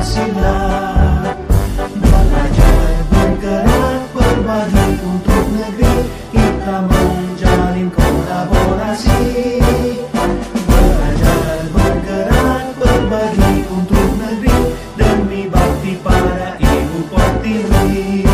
Pancasila. Belajar, bergerak, berbagi untuk negeri, kita menjalin kolaborasi. Belajar, bergerak, berbagi untuk negeri, demi bakti pada Ibu Pertiwi.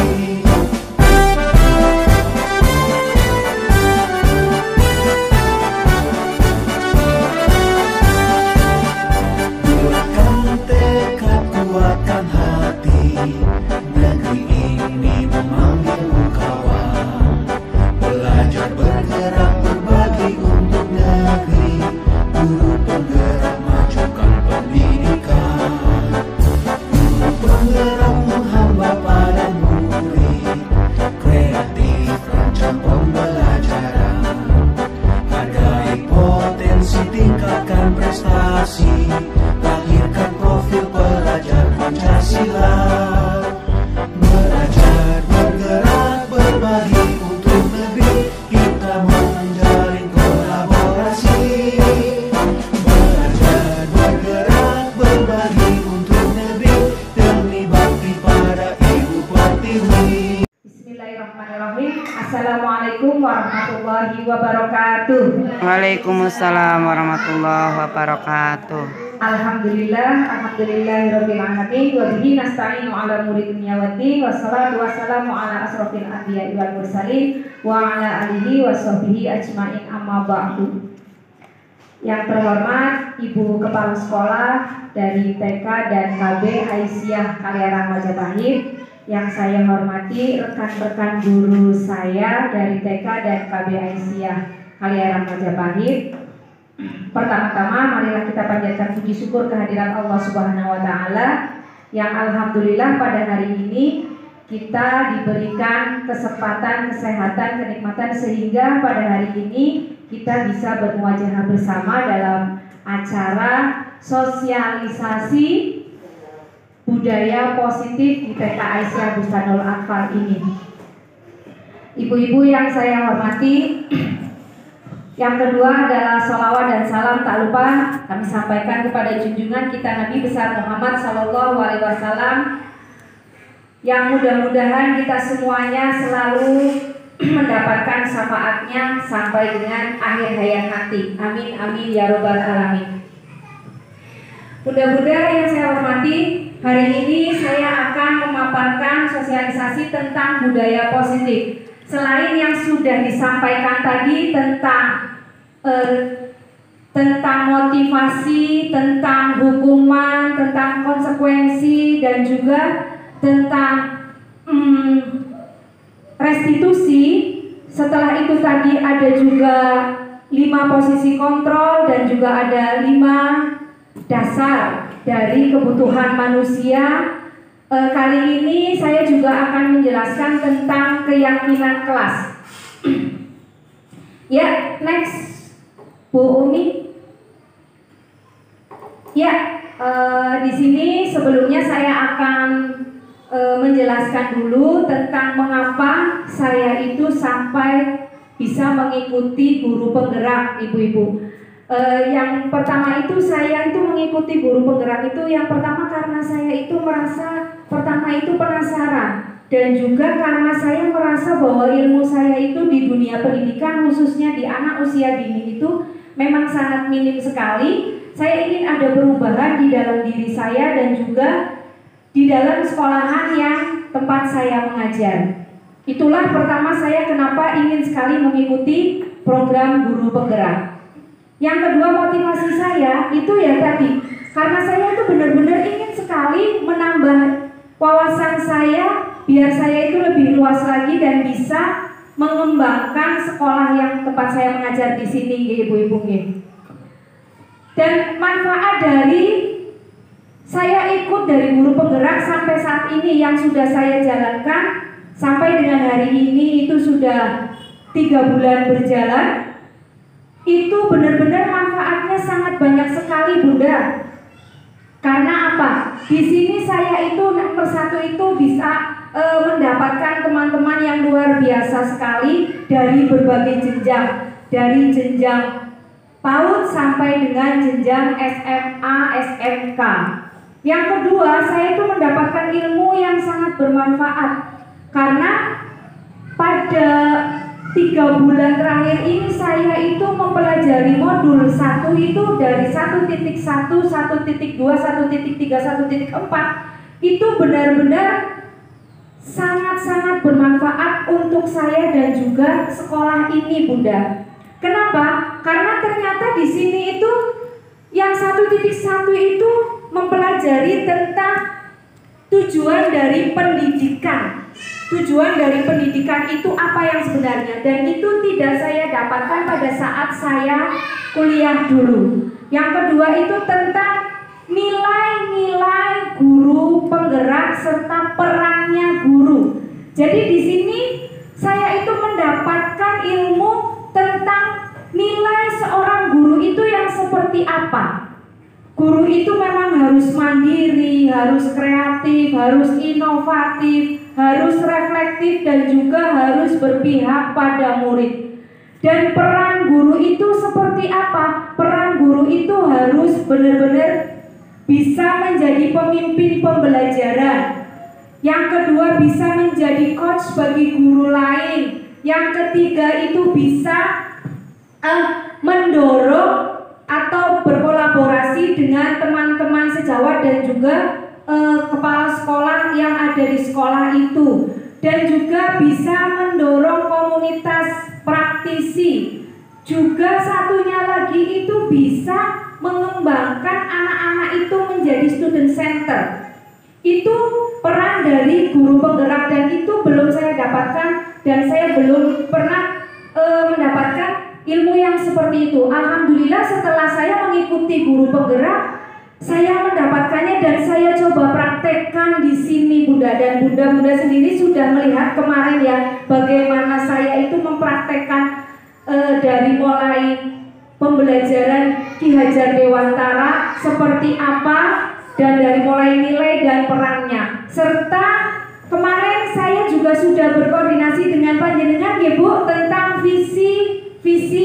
Bulatkan tekad, kuatkan hati, negeri ini memanggilmu kawan. Belajar, bergerak, berbagi untuk negeri, guru penggerak, majukan pendidikan. Guru penggerak menghamba pada murid, kreatif rancang pembelajaran. Hargai potensi, tingkatkan prestasi, lahirkan profil pelajar Pancasila. Belajar, bergerak, berbagi untuk negeri, kita menjalin kolaborasi. Belajar, bergerak, berbagi untuk negeri, demi bakti pada Ibu Pertiwi. Bismillahirrahmanirrahim. Assalamualaikum warahmatullahi wabarakatuh. Waalaikumsalam warahmatullahi wabarakatuh. Alhamdulillahirabbil alamin wa bihi nasta'inu ala umuri dunya waddin, wassalatu wassalamu ala asrofil anbiya'i wal mursalin wa ala alihi wa sahbihi ajmain, amma ba'du. Yang terhormat Ibu Kepala Sekolah dari TK dan KB Aisyah Kaliarang Majapahit, yang saya hormati rekan-rekan guru saya dari TK dan KB Aisyah Kaliarang Majapahit. Pertama-tama marilah kita panjatkan puji syukur kehadirat Allah Subhanahu wa taala yang alhamdulillah pada hari ini kita diberikan kesempatan, kesehatan, kenikmatan sehingga pada hari ini kita bisa bermuajahah bersama dalam acara sosialisasi budaya positif di TK Aisyah Bustanul Atfal ini. Ibu-ibu yang saya hormati, yang kedua adalah sholawat dan salam tak lupa kami sampaikan kepada junjungan kita Nabi besar Muhammad Sallallahu Alaihi Wasallam, yang mudah-mudahan kita semuanya selalu mendapatkan syafaatnya sampai dengan akhir hayat nanti. Amin amin ya robbal alamin. Mudah-mudahan yang saya hormati, hari ini saya akan memaparkan sosialisasi tentang budaya positif. Selain yang sudah disampaikan tadi tentang motivasi, tentang hukuman, tentang konsekuensi, dan juga tentang restitusi. Setelah itu tadi ada juga 5 posisi kontrol dan juga ada 5 dasar dari kebutuhan manusia. Kali ini saya juga akan menjelaskan tentang keyakinan kelas. Ya, next Bu Umi. Ya, di sini sebelumnya saya akan menjelaskan dulu tentang mengapa saya itu sampai bisa mengikuti guru penggerak, ibu-ibu. Yang pertama itu saya itu mengikuti guru penggerak itu yang pertama karena saya itu merasa pertama itu penasaran, dan juga karena saya merasa bahwa ilmu saya itu di dunia pendidikan khususnya di anak usia dini itu memang sangat minim sekali. Saya ingin ada perubahan di dalam diri saya dan juga di dalam sekolahan yang tempat saya mengajar. Itulah pertama saya kenapa ingin sekali mengikuti program guru penggerak. Yang kedua motivasi saya itu ya tadi, karena saya itu benar-benar ingin sekali menambah wawasan saya biar saya itu lebih luas lagi dan bisa mengembangkan sekolah yang tempat saya mengajar di sini, ibu-ibu. Dan manfaat dari saya ikut dari guru penggerak sampai saat ini yang sudah saya jalankan sampai dengan hari ini itu sudah 3 bulan berjalan. Itu benar-benar manfaatnya sangat banyak sekali, Bunda. Karena apa? Di sini saya itu nomor 1 itu bisa mendapatkan teman-teman yang luar biasa sekali dari berbagai jenjang, dari jenjang PAUD sampai dengan jenjang SMA, SMK. Yang kedua, saya itu mendapatkan ilmu yang sangat bermanfaat karena pada 3 bulan terakhir ini saya itu mempelajari modul 1 itu dari 1.1, 1.2, 1.3, 1.4 itu benar-benar sangat-sangat bermanfaat untuk saya dan juga sekolah ini, Bunda. Kenapa? Karena ternyata di sini itu yang 1.1 itu mempelajari tentang tujuan dari pendidikan. Tujuan dari pendidikan itu apa yang sebenarnya, dan itu tidak saya dapatkan pada saat saya kuliah dulu. Yang kedua itu tentang nilai-nilai guru penggerak serta perannya guru. Jadi di sini saya itu mendapatkan ilmu tentang nilai seorang guru itu yang seperti apa. Guru itu memang harus mandiri, harus kreatif, harus inovatif, harus reflektif, dan juga harus berpihak pada murid. Dan peran guru itu seperti apa? Peran guru itu harus benar-benar bisa menjadi pemimpin pembelajaran. Yang kedua, bisa menjadi coach bagi guru lain. Yang ketiga itu bisa mendorong atau berkolaborasi dengan teman-teman sejawat dan juga kepala sekolah yang ada di sekolah itu, dan juga bisa mendorong komunitas praktisi. Juga satunya lagi itu bisa mengembangkan anak-anak itu menjadi student center. Itu peran dari guru penggerak, dan itu belum saya dapatkan, dan saya belum pernah mendapatkan ilmu yang seperti itu. Alhamdulillah setelah saya mengikuti guru penggerak, saya mendapatkannya dan saya coba praktekkan di sini, Bunda. Dan Bunda sendiri sudah melihat kemarin ya, bagaimana saya itu mempraktekkan dari mulai pembelajaran Ki Hajar Dewantara seperti apa, dan dari mulai nilai dan perannya. Serta kemarin saya juga sudah berkoordinasi dengan panjenengan ya Bu, tentang visi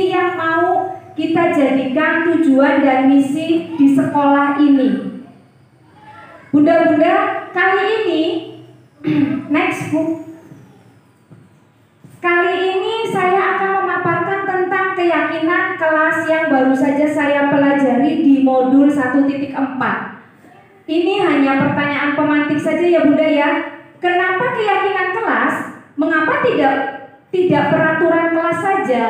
yang mau kita jadikan tujuan dan misi di sekolah ini. Bunda-bunda, kali ini next Bu. Kali ini saya akan memaparkan tentang keyakinan kelas yang baru saja saya pelajari di modul 1.4. Ini hanya pertanyaan pemantik saja ya Bunda ya. Kenapa keyakinan kelas? Mengapa tidak peraturan kelas saja?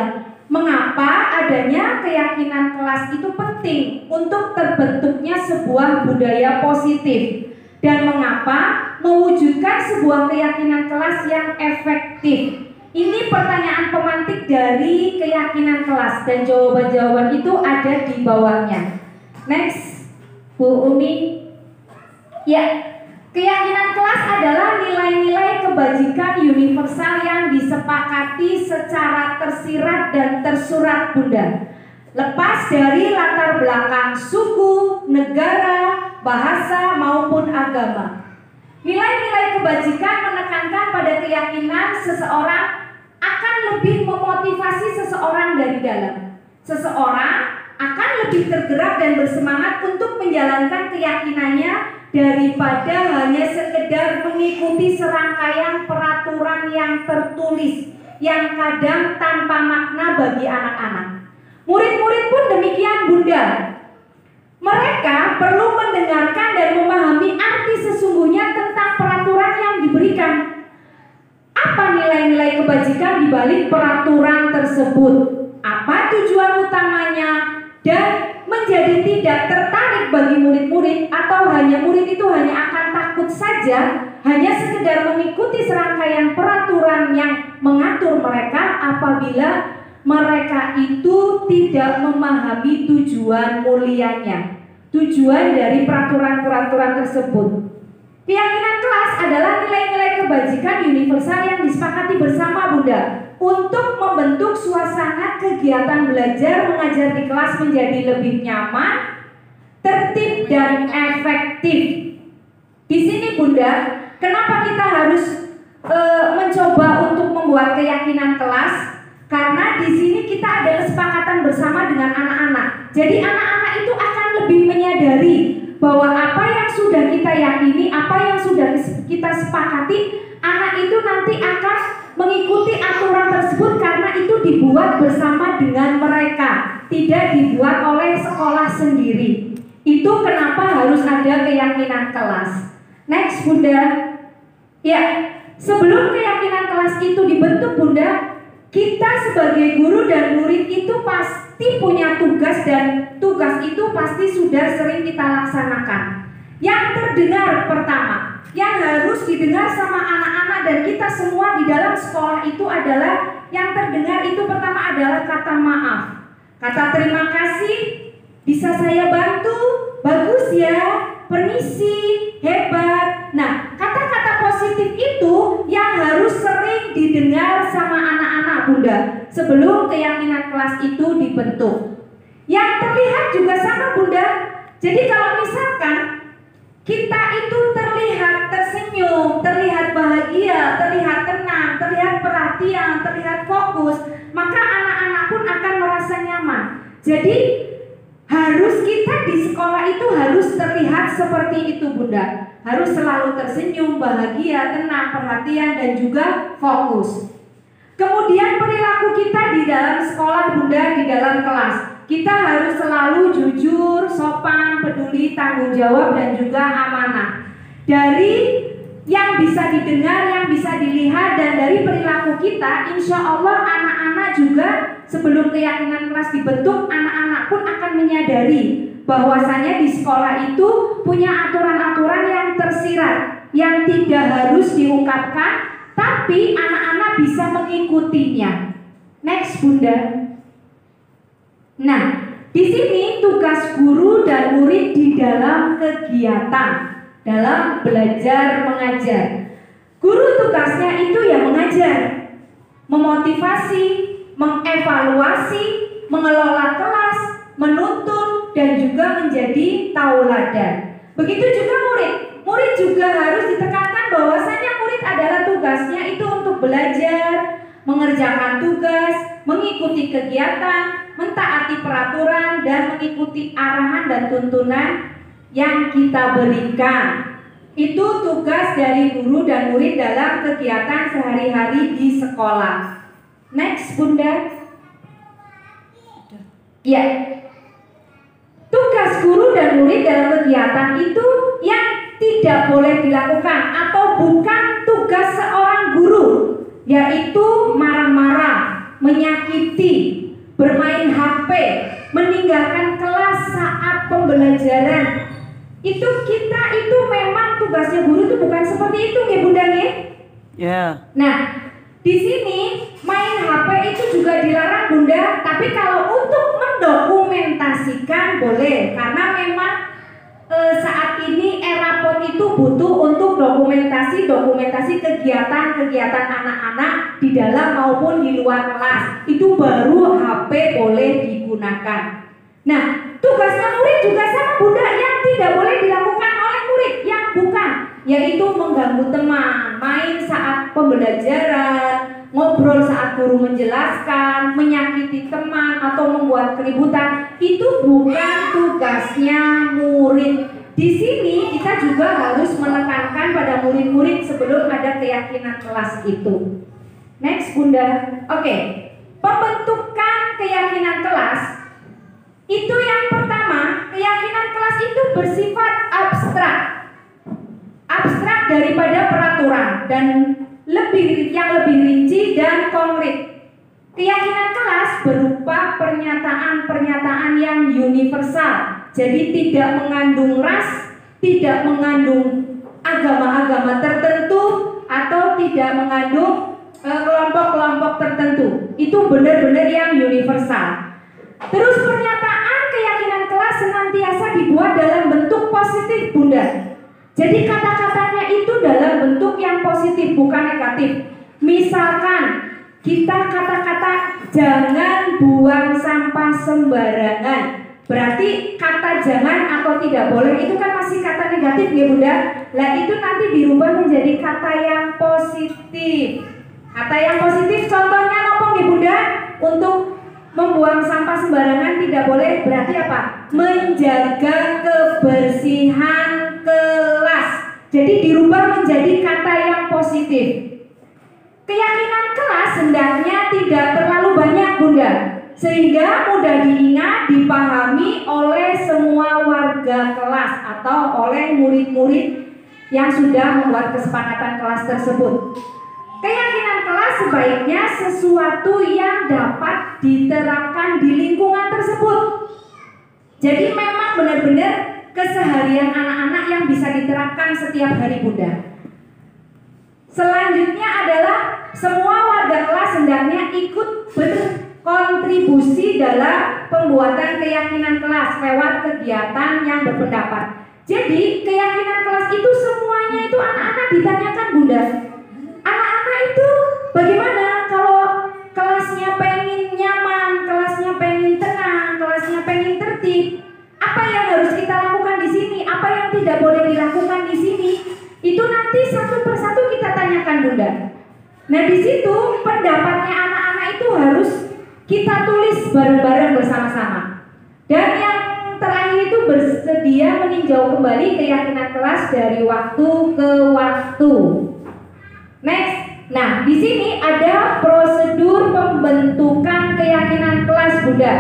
Mengapa adanya keyakinan kelas itu penting untuk terbentuknya sebuah budaya positif? Dan mengapa mewujudkan sebuah keyakinan kelas yang efektif? Ini pertanyaan pemantik dari keyakinan kelas, dan jawaban-jawaban itu ada di bawahnya. Next, Bu Umi. Ya, keyakinan kelas adalah nilai-nilai kebajikan universal yang disepakati secara tersirat dan tersurat, Bunda. Lepas dari latar belakang suku, negara, bahasa maupun agama. Nilai-nilai kebajikan menekankan pada keyakinan seseorang akan lebih memotivasi seseorang dari dalam. Seseorang akan lebih tergerak dan bersemangat untuk menjalankan keyakinannya daripada hanya sekedar mengikuti serangkaian peraturan yang tertulis yang kadang tanpa makna bagi anak-anak. Murid-murid pun demikian, Bunda. Mereka perlu mendengarkan dan memahami arti sesungguhnya tentang peraturan yang diberikan. Apa nilai-nilai kebajikan di balik peraturan tersebut? Apa tujuan utamanya? Dan menjadi tidak tertarik bagi murid-murid, atau hanya murid itu hanya akan takut saja, hanya sekedar mengikuti serangkaian peraturan yang mengatur mereka apabila mereka itu tidak memahami tujuan mulianya, tujuan dari peraturan-peraturan tersebut. Keyakinan kelas adalah nilai-nilai kebajikan universal yang disepakati bersama, Bunda, untuk membentuk suasana kegiatan belajar mengajar di kelas menjadi lebih nyaman, tertib, dan efektif. Di sini, Bunda, kenapa kita harus mencoba untuk membuat keyakinan kelas? Karena di sini kita ada kesepakatan bersama dengan anak-anak. Jadi anak-anak itu akan lebih menyadari bahwa apa yang sudah sudah kita yakini, apa yang sudah kita sepakati, anak itu nanti akan mengikuti aturan tersebut karena itu dibuat bersama dengan mereka, tidak dibuat oleh sekolah sendiri. Itu kenapa harus ada keyakinan kelas. Next Bunda. Ya, sebelum keyakinan kelas itu dibentuk Bunda, kita sebagai guru dan murid itu pasti punya tugas, dan tugas itu pasti sudah sering kita laksanakan. Yang terdengar pertama, yang harus didengar sama anak-anak dan kita semua di dalam sekolah itu adalah, yang terdengar itu pertama adalah kata maaf, kata terima kasih, bisa saya bantu, bagus ya, permisi, hebat. Nah, kata-kata positif itu yang harus sering didengar sama anak-anak Bunda sebelum keyakinan kelas itu dibentuk. Yang terlihat juga sama Bunda. Jadi kalau misalkan kita itu terlihat tersenyum, terlihat bahagia, terlihat tenang, terlihat perhatian, terlihat fokus, maka anak-anak pun akan merasa nyaman. Jadi harus kita di sekolah itu harus terlihat seperti itu Bunda. Harus selalu tersenyum, bahagia, tenang, perhatian, dan juga fokus. Kemudian perilaku kita di dalam sekolah Bunda, di dalam kelas, kita harus selalu jujur, sopan, peduli, tanggung jawab, dan juga amanah. Dari yang bisa didengar, yang bisa dilihat, dan dari perilaku kita, insya Allah anak-anak juga sebelum keyakinan kelas dibentuk, anak-anak pun akan menyadari bahwasanya di sekolah itu punya aturan-aturan yang tersirat, yang tidak harus diungkapkan, tapi anak-anak bisa mengikutinya. Next Bunda. Nah, di sini tugas guru dan murid di dalam kegiatan, dalam belajar mengajar. Guru tugasnya itu ya mengajar, memotivasi, mengevaluasi, mengelola kelas, menuntun, dan juga menjadi tauladan. Begitu juga murid. Murid juga harus ditekankan bahwasanya murid adalah tugasnya itu untuk belajar, mengerjakan tugas, mengikuti kegiatan, mentaati peraturan, dan mengikuti arahan dan tuntunan yang kita berikan. Itu tugas dari guru dan murid dalam kegiatan sehari-hari di sekolah. Next Bunda. Ya. Tugas guru dan murid dalam kegiatan itu yang tidak boleh dilakukan atau bukan tugas seorang guru, yaitu marah-marah, menyakiti, bermain HP, meninggalkan kelas saat pembelajaran. Itu kita itu memang tugasnya guru itu bukan seperti itu ya Bunda ya. Ya. Nah, di sini main HP itu juga dilarang Bunda, tapi kalau untuk mendokumentasikan boleh, karena memang saat ini Erapot itu butuh untuk dokumentasi kegiatan anak-anak di dalam maupun di luar kelas. Itu baru HP boleh digunakan. Nah, tugasnya murid juga sama Bunda, yang tidak boleh dilakukan oleh murid yang bukan, yaitu mengganggu teman, main saat pembelajaran, ngobrol saat guru menjelaskan, menyakiti teman, atau membuat keributan. Itu bukan tugasnya murid. Di sini kita juga harus menekankan pada murid-murid sebelum ada keyakinan kelas itu. Next Bunda. Oke. Pembentukan keyakinan kelas itu yang pertama, keyakinan kelas itu bersifat abstrak. Abstrak daripada peraturan dan yang lebih rinci dan konkret. Keyakinan kelas berupa pernyataan-pernyataan yang universal. Jadi tidak mengandung ras, tidak mengandung agama-agama tertentu, atau tidak mengandung kelompok-kelompok tertentu. Itu benar-benar yang universal. Terus pernyataan keyakinan kelas senantiasa dibuat dalam bentuk positif Bunda. Jadi kata-katanya itu dalam bentuk yang positif, bukan negatif. Misalkan kita kata-kata jangan buang sampah sembarangan, berarti kata jangan atau tidak boleh itu kan masih kata negatif ya Bunda. Nah itu nanti dirubah menjadi kata yang positif. Kata yang positif contohnya apa ya Bunda? Untuk membuang sampah sembarangan tidak boleh, berarti apa? Menjaga kebersihan kelas. Jadi dirubah menjadi kata yang positif. Keyakinan kelas hendaknya tidak terlalu banyak, Bunda, sehingga mudah diingat, dipahami oleh semua warga kelas atau oleh murid-murid yang sudah membuat kesepakatan kelas tersebut. Keyakinan kelas sebaiknya sesuatu yang dapat diterapkan di lingkungan tersebut. Jadi memang benar-benar keseharian anak-anak yang bisa diterapkan setiap hari, Bunda. Selanjutnya adalah semua warga kelas hendaknya ikut berkontribusi dalam pembuatan keyakinan kelas lewat kegiatan yang berpendapat. Jadi keyakinan kelas itu semuanya itu anak-anak ditanyakan, Bunda. Anak-anak itu bagaimana kalau kelasnya pengen nyaman, kelasnya pengen tenang, kelasnya pengen tertib? Apa yang harus kita lakukan di sini? Apa yang tidak boleh dilakukan di sini? Itu nanti satu persatu kita tanyakan, Bunda. Nah, di situ pendapatnya anak-anak itu harus kita tulis bareng-bareng bersama-sama. Dan yang terakhir itu bersedia meninjau kembali keyakinan kelas dari waktu ke waktu. Next. Nah, di sini ada prosedur pembentukan keyakinan kelas, Bunda.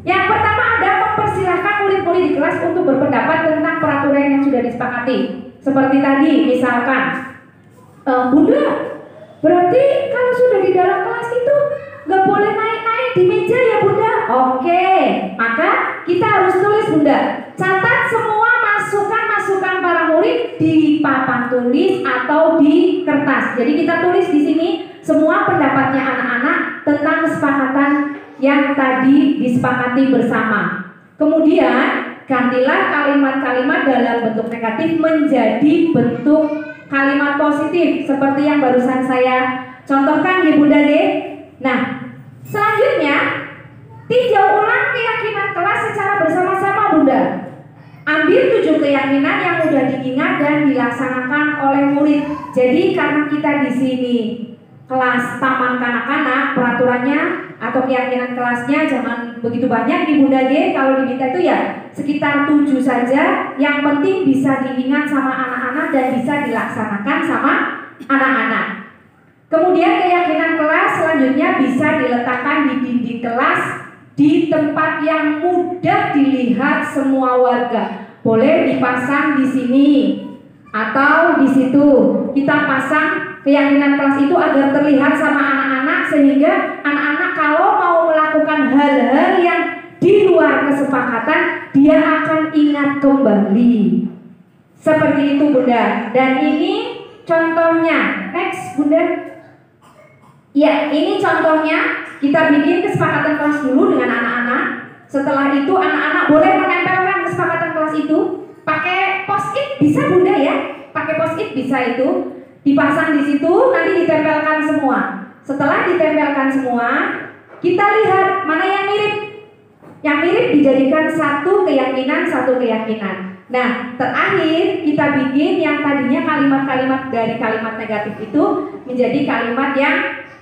Yang pertama ada mempersilahkan murid-murid di kelas untuk berpendapat tentang peraturan yang sudah disepakati. Seperti tadi, misalkan, Bunda, berarti kalau sudah di dalam kelas itu nggak boleh naik-naik di meja ya, Bunda? Oke, maka kita harus tulis, Bunda. Catat semua masukan-masukan para murid di papan tulis atau di kertas. Jadi kita tulis di sini semua pendapatnya anak-anak tentang kesepakatan yang tadi disepakati bersama. Kemudian gantilah kalimat-kalimat dalam bentuk negatif menjadi bentuk kalimat positif seperti yang barusan saya contohkan ya, Bunda deh. Nah, selanjutnya tinjau ulang keyakinan kelas secara bersama-sama, Bunda. Ambil 7 keyakinan yang mudah diingat dan dilaksanakan oleh murid. Jadi karena kita di sini kelas taman kanak-kanak, peraturannya atau keyakinan kelasnya jangan begitu banyak di Bunda G. Kalau diminta itu ya sekitar 7 saja. Yang penting bisa diingat sama anak-anak dan bisa dilaksanakan sama anak-anak. Kemudian keyakinan kelas selanjutnya bisa diletakkan di dinding kelas di tempat yang mudah dilihat semua warga. Boleh dipasang di sini atau di situ. Kita pasang keyakinan kelas itu agar terlihat sama anak-anak sehingga anak-anak kalau mau melakukan hal-hal yang di luar kesepakatan dia akan ingat kembali. Seperti itu, Bunda. Dan ini contohnya. Next, Bunda. Ya, ini contohnya. Kita bikin kesepakatan kelas dulu dengan anak-anak. Setelah itu anak-anak boleh menempelkan kesepakatan kelas itu pakai post-it, bisa, Bunda ya. Pakai post-it bisa itu. Dipasang di situ, nanti ditempelkan semua. Setelah ditempelkan semua, kita lihat mana yang mirip. Yang mirip dijadikan satu keyakinan. Nah, terakhir kita bikin yang tadinya kalimat-kalimat dari kalimat negatif itu menjadi kalimat yang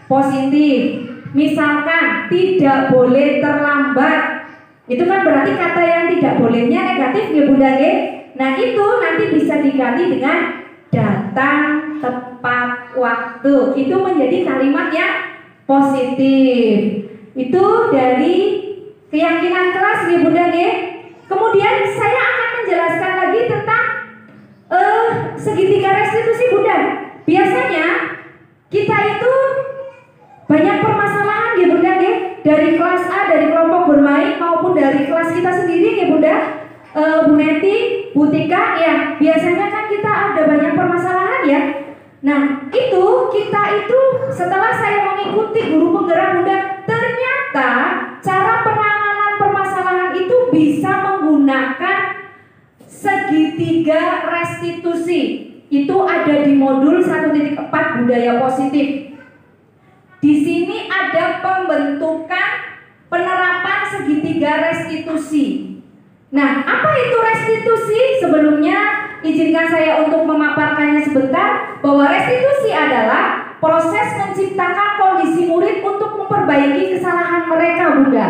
positif. Misalkan tidak boleh terlambat. Itu kan berarti kata yang tidak bolehnya negatif ya, Bunda G. Nah, itu nanti bisa diganti dengan datang tepat waktu. Itu menjadi kalimat yang positif. Itu dari keyakinan kelas ya, Bunda G. Kemudian saya akan menjelaskan lagi tentang segitiga restitusi, Bunda. Biasanya kita itu banyak permasalahan ya, Bunda G. Dari kelas A, dari kelompok bermain maupun dari kelas kita sendiri ya, Bunda. Bu Neti, Bu Tika, ya biasanya kan kita ada banyak permasalahan ya. Nah, itu kita itu setelah saya mengikuti guru penggerak, Bunda, ternyata cara penanganan permasalahan itu bisa menggunakan segitiga restitusi. Itu ada di modul 1.4 budaya positif. Di sini ada pembentukan penerapan segitiga restitusi. Nah, apa itu restitusi? Sebelumnya izinkan saya untuk memaparkannya sebentar, bahwa restitusi adalah proses menciptakan kondisi murid untuk memperbaiki kesalahan mereka, Bunda.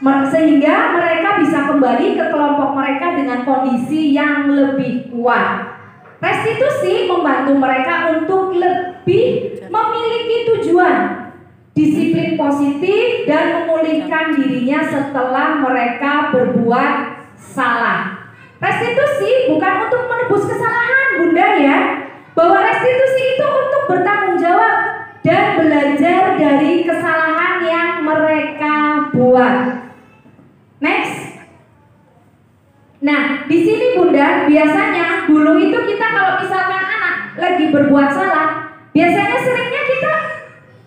sehingga mereka bisa kembali ke kelompok mereka dengan kondisi yang lebih kuat. Restitusi membantu mereka untuk lebih memiliki tujuan, disiplin positif, dan memulihkan dirinya setelah mereka berbuat salah. Restitusi bukan untuk menebus kesalahan, Bunda ya, bahwa restitusi itu untuk bertanggung jawab dan belajar dari kesalahan yang mereka buat. Next. Nah, di sini Bunda, biasanya dulu itu kita kalau misalkan anak lagi berbuat salah, biasanya seringnya kita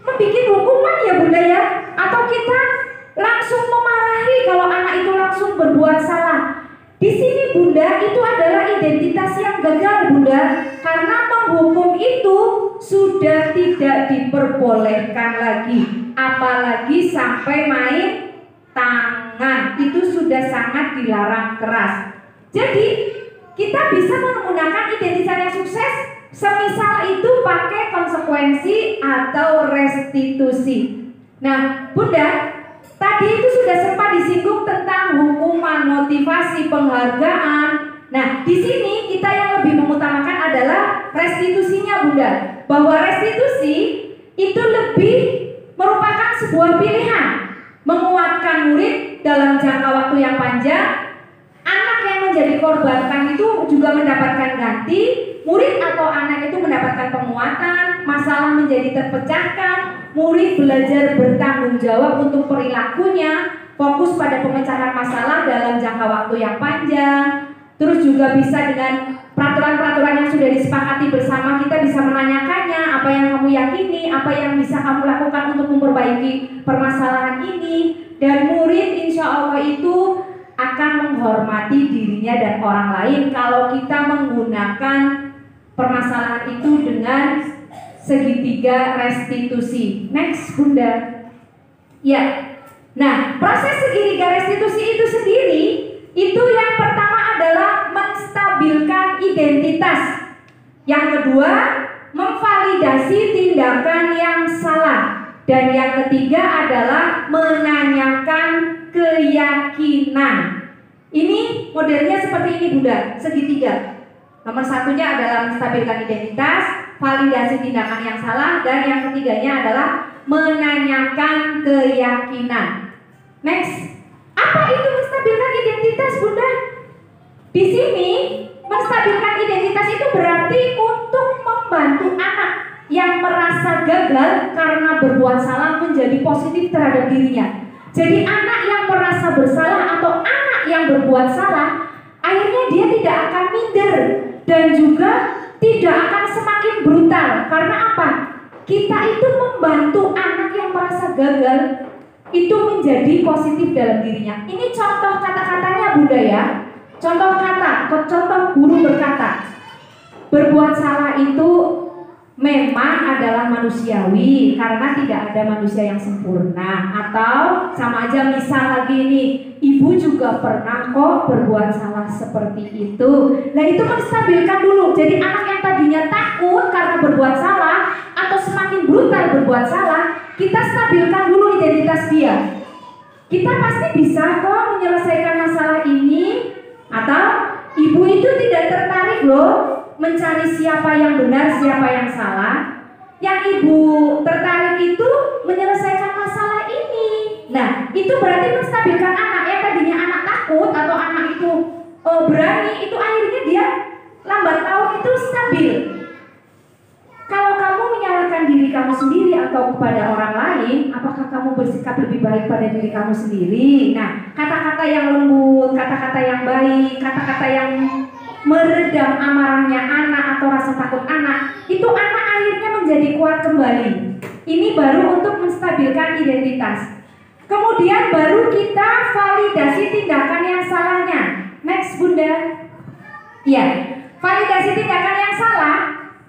membuat hukuman ya Bunda ya, atau kita langsung memarahi kalau anak itu langsung berbuat salah. Di sini Bunda, itu adalah identitas yang gagal Bunda, karena menghukum itu sudah tidak diperbolehkan lagi, apalagi sampai main tangan, itu sudah sangat dilarang keras. Jadi kita bisa menggunakan identitas yang sukses, semisal itu pakai konsekuensi atau restitusi. Nah Bunda, tadi itu sudah sempat disinggung tentang hukuman, motivasi, penghargaan. Nah, di sini kita yang lebih mengutamakan adalah restitusinya, Bunda. Bahwa restitusi itu lebih merupakan sebuah pilihan, menguatkan murid dalam jangka waktu yang panjang. Anak yang menjadi korban itu juga mendapatkan ganti, murid atau anak itu mendapatkan penguatan, masalah menjadi terpecahkan, murid belajar bertanggung jawab untuk perilakunya, fokus pada pemecahan masalah dalam jangka waktu yang panjang. Terus juga bisa dengan peraturan-peraturan yang sudah disepakati bersama, kita bisa menanyakannya, apa yang kamu yakini, apa yang bisa kamu lakukan untuk memperbaiki permasalahan ini. Dan murid insya Allah itu akan menghormati dirinya dan orang lain kalau kita menggunakan permasalahan itu dengan segitiga restitusi. Next Bunda. Ya. Nah, proses segitiga restitusi itu sendiri, itu yang pertama adalah menstabilkan identitas. Yang kedua, memvalidasi tindakan yang salah. Dan yang ketiga adalah menanyakan keyakinan. Ini modelnya seperti ini Bunda, segitiga. Nomor satunya adalah menstabilkan identitas, validasi tindakan yang salah, dan yang ketiganya adalah menanyakan keyakinan. Next, apa itu menstabilkan identitas Bunda? Di sini menstabilkan identitas itu berarti untuk membantu anak yang merasa gagal karena berbuat salah menjadi positif terhadap dirinya. Jadi anak yang merasa bersalah atau anak yang berbuat salah, akhirnya dia tidak akan minder dan juga tidak akan semakin brutal. Karena apa? Kita itu membantu anak yang merasa gagal itu menjadi positif dalam dirinya. Ini contoh kata-katanya Bunda ya. Contoh kata, contoh guru berkata, berbuat salah itu memang adalah manusiawi karena tidak ada manusia yang sempurna. Atau sama aja misal lagi ini, ibu juga pernah kok berbuat salah seperti itu. Nah itu menstabilkan dulu. Jadi anak yang tadinya takut karena berbuat salah atau semakin brutal berbuat salah, kita stabilkan dulu identitas dia. Kita pasti bisa kok menyelesaikan masalah ini. Atau ibu itu tidak tertarik loh mencari siapa yang benar, siapa yang salah. Yang ibu tertarik itu menyelesaikan masalah ini. Nah, itu berarti menstabilkan anak. Yang tadinya anak takut atau anak itu berani, itu akhirnya dia lambat laun itu stabil. Kalau kamu menyalahkan diri kamu sendiri atau kepada orang lain, apakah kamu bersikap lebih baik pada diri kamu sendiri? Nah, kata-kata yang lembut, kata-kata yang baik, kata-kata yang meredam amarahnya anak atau rasa takut anak, itu anak akhirnya menjadi kuat kembali. Ini baru untuk menstabilkan identitas. Kemudian baru kita validasi tindakan yang salahnya. Next Bunda. Ya, validasi tindakan yang salah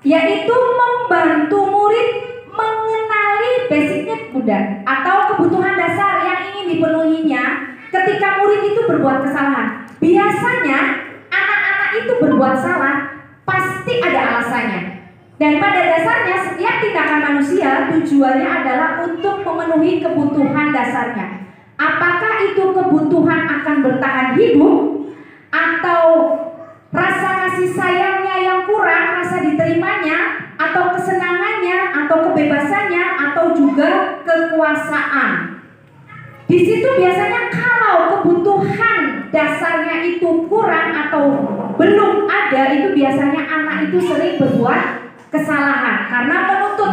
yaitu membantu murid mengenali basic need Bunda, atau kebutuhan dasar yang ingin dipenuhinya ketika murid itu berbuat kesalahan. Biasanya anak-anak itu berbuat salah pasti ada alasannya. Dan pada dasarnya setiap tindakan manusia tujuannya adalah untuk memenuhi kebutuhan dasarnya. Apakah itu kebutuhan akan bertahan hidup, atau rasa kasih sayangnya yang kurang, rasa diterimanya, atau kesenangannya, atau kebebasannya, atau juga kekuasaan. Di situ biasanya kalau kebutuhan dasarnya itu kurang atau belum ada, itu biasanya anak itu sering berbuat kesalahan karena menuntut,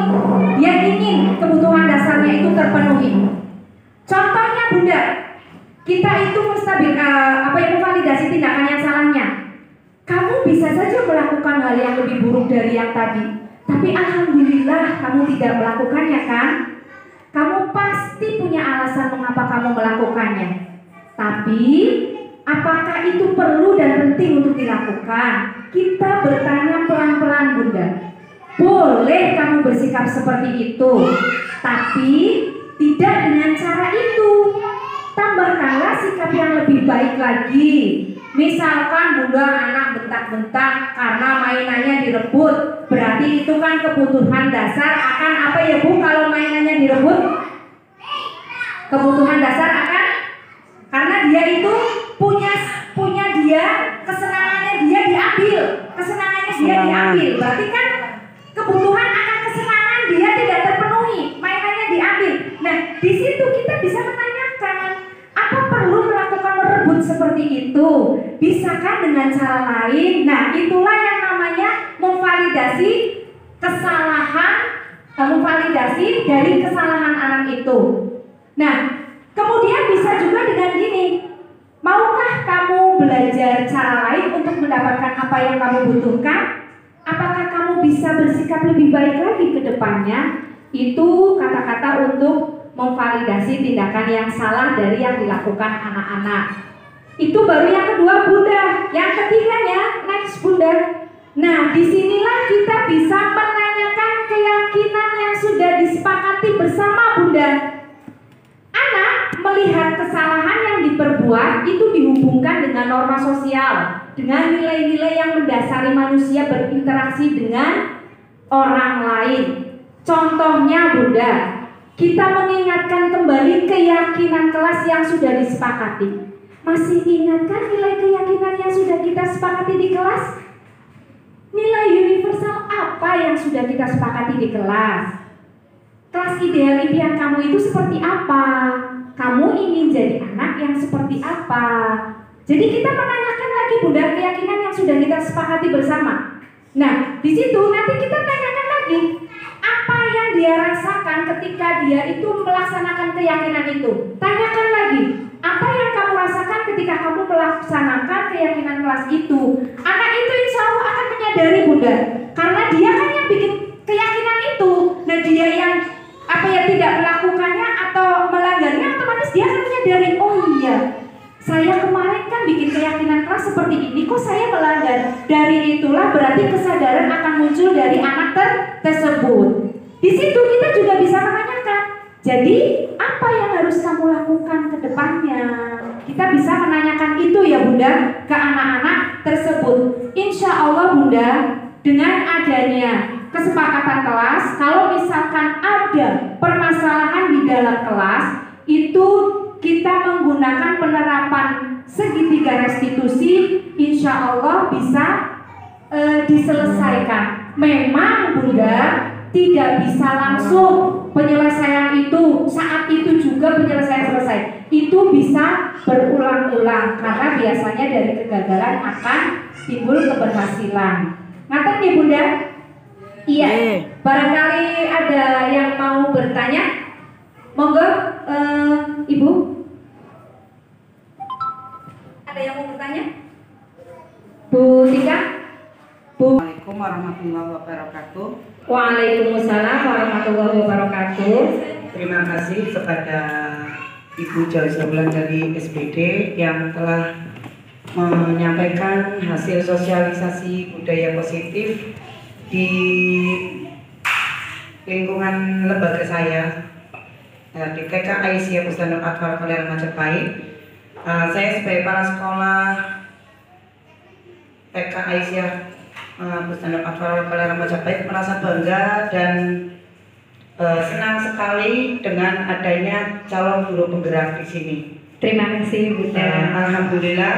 dia ingin kebutuhan dasarnya itu terpenuhi. Contohnya Bunda, kita itu memvalidasi tindakan yang salahnya. Kamu bisa saja melakukan hal yang lebih buruk dari yang tadi, tapi alhamdulillah kamu tidak melakukannya kan? Kamu pasti punya alasan mengapa kamu melakukannya. Tapi apakah itu perlu dan penting untuk dilakukan? Kita bertanya pelan-pelan Bunda. Boleh kamu bersikap seperti itu, tapi tidak dengan cara itu. Tambahkanlah sikap yang lebih baik lagi. Misalkan Bunda anak bentak-bentak karena mainannya direbut, berarti itu kan kebutuhan dasar akan apa ya Bu kalau mainannya direbut? Kebutuhan dasar akan karena dia itu punya dia kesenangannya dia diambil, kesenangannya dia diambil, berarti kan kebutuhan akan kesenangan dia tidak terpenuhi, mainannya diambil. Nah, di situ kita bisa menanyakan, apa perlu melakukan merebut seperti itu? Bisakah dengan cara lain? Nah, itulah yang namanya memvalidasi kesalahan, memvalidasi dari kesalahan anak itu. Nah, kemudian bisa juga dengan gini, maukah kamu belajar cara lain untuk mendapatkan apa yang kamu butuhkan? Apakah kamu bisa bersikap lebih baik lagi ke depannya? Itu kata-kata untuk memvalidasi tindakan yang salah dari yang dilakukan anak-anak. Itu baru yang kedua Bunda. Yang ketiganya, next Bunda. Nah, disinilah kita bisa menanyakan keyakinan yang sudah disepakati bersama Bunda. Anak melihat kesalahan yang diperbuat itu dihubungkan dengan norma sosial, dengan nilai-nilai yang mendasari manusia berinteraksi dengan orang lain. Contohnya Bunda, kita mengingatkan kembali keyakinan kelas yang sudah disepakati. Masih ingatkan nilai keyakinan yang sudah kita sepakati di kelas? Nilai universal apa yang sudah kita sepakati di kelas? Kelas ideal impian kamu itu seperti apa? Kamu ingin jadi anak yang seperti apa? Jadi kita menanyakan lagi Bunda keyakinan yang sudah kita sepakati bersama. Nah, di situ nanti kita tanyakan lagi apa yang dia rasakan ketika dia itu melaksanakan keyakinan itu. Tanyakan lagi, apa yang kamu rasakan ketika kamu melaksanakan keyakinan kelas itu? Anak itu insya Allah akan menyadari Bunda, karena dia kan yang bikin keyakinan itu. Nah, dia yang tidak melakukannya atau melanggarnya, otomatis dia akan menyadari, oh iya, saya kemarin kan bikin keyakinan kelas seperti ini, kok saya melanggar. Dari itulah berarti kesadaran akan muncul dari anak tersebut. Di situ kita juga bisa menanyakan, jadi apa yang harus kamu lakukan ke depannya? Kita bisa menanyakan itu ya Bunda ke anak-anak tersebut. Insya Allah Bunda, dengan adanya kesepakatan kelas, kalau misalkan ada permasalahan di dalam kelas, itu kita menggunakan penerapan segitiga restitusi, insya Allah bisa diselesaikan. Memang Bunda tidak bisa langsung penyelesaian itu saat itu juga penyelesaian selesai. Itu bisa berulang-ulang karena biasanya dari kegagalan akan timbul keberhasilan. Ngaten nih Bunda? Iya. Barangkali ada yang mau bertanya? Monggo, Ibu. Ada yang mau bertanya? Bu Tika? Bu. Assalamualaikum warahmatullahi wabarakatuh. Waalaikumsalam warahmatullahi wabarakatuh. Terima kasih kepada Ibu Joyce Bulan dari SBD yang telah menyampaikan hasil sosialisasi budaya positif di lingkungan lembaga saya di TK Aisyah Pusdanok Atfal Kalian Majapahit. Saya sebagai kepala sekolah TK Aisyah Pusdanok Atfal Kalian Majapahit merasa bangga dan senang sekali dengan adanya calon guru penggerak di sini. Terima kasih Bunda. Alhamdulillah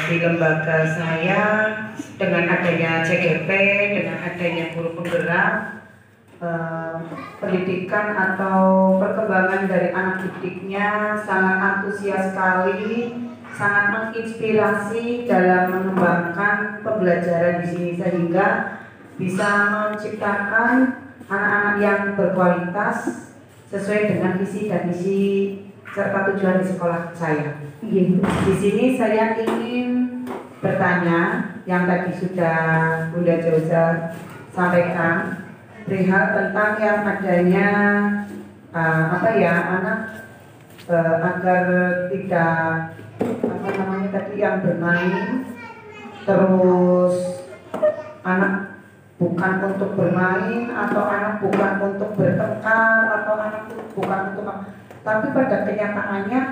di lembaga saya dengan adanya CGP, dengan adanya guru penggerak, pendidikan atau perkembangan dari anak didiknya sangat antusias sekali, sangat menginspirasi dalam mengembangkan pembelajaran di sini sehingga bisa menciptakan anak-anak yang berkualitas sesuai dengan visi dan misi serta tujuan di sekolah saya. Di sini saya ingin bertanya yang tadi sudah Bunda Joza sampaikan perihal tentang yang adanya anak agar tidak yang bermain terus anak bukan untuk bermain atau anak bukan untuk bertengkar atau anak bukan untuk tapi pada kenyataannya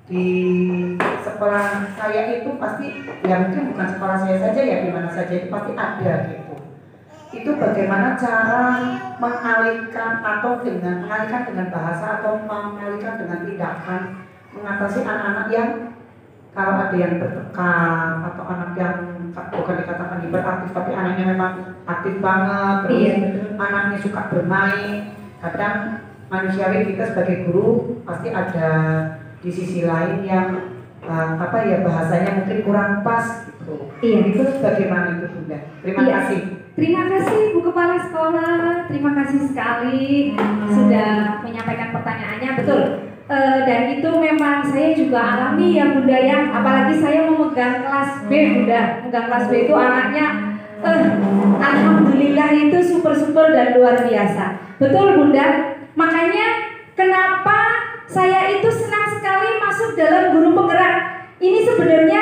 di sekolah saya itu pasti ya mungkin bukan sekolah saya saja ya di mana saja itu pasti ada gitu. Itu bagaimana cara mengalihkan atau mengalihkan dengan bahasa atau mengalihkan dengan tindakan mengatasi anak-anak yang kalau ada yang bertengkar atau anak yang bukan dikatakan hiperaktif tapi anaknya memang aktif banget terus anaknya suka bermain. Kadang manusiawi kita sebagai guru pasti ada di sisi lain yang bahasanya mungkin kurang pas gitu. Itu bagaimana itu Bunda? Terima kasih. Terima kasih Bu Kepala Sekolah, terima kasih sekali sudah menyampaikan pertanyaannya. Betul. Dan itu memang saya juga alami ya Bunda ya. Apalagi saya memegang kelas B Bunda. Memegang kelas B itu anaknya alhamdulillah itu super dan luar biasa. Betul Bunda. Makanya kenapa saya itu senang sekali masuk dalam guru penggerak. Ini sebenarnya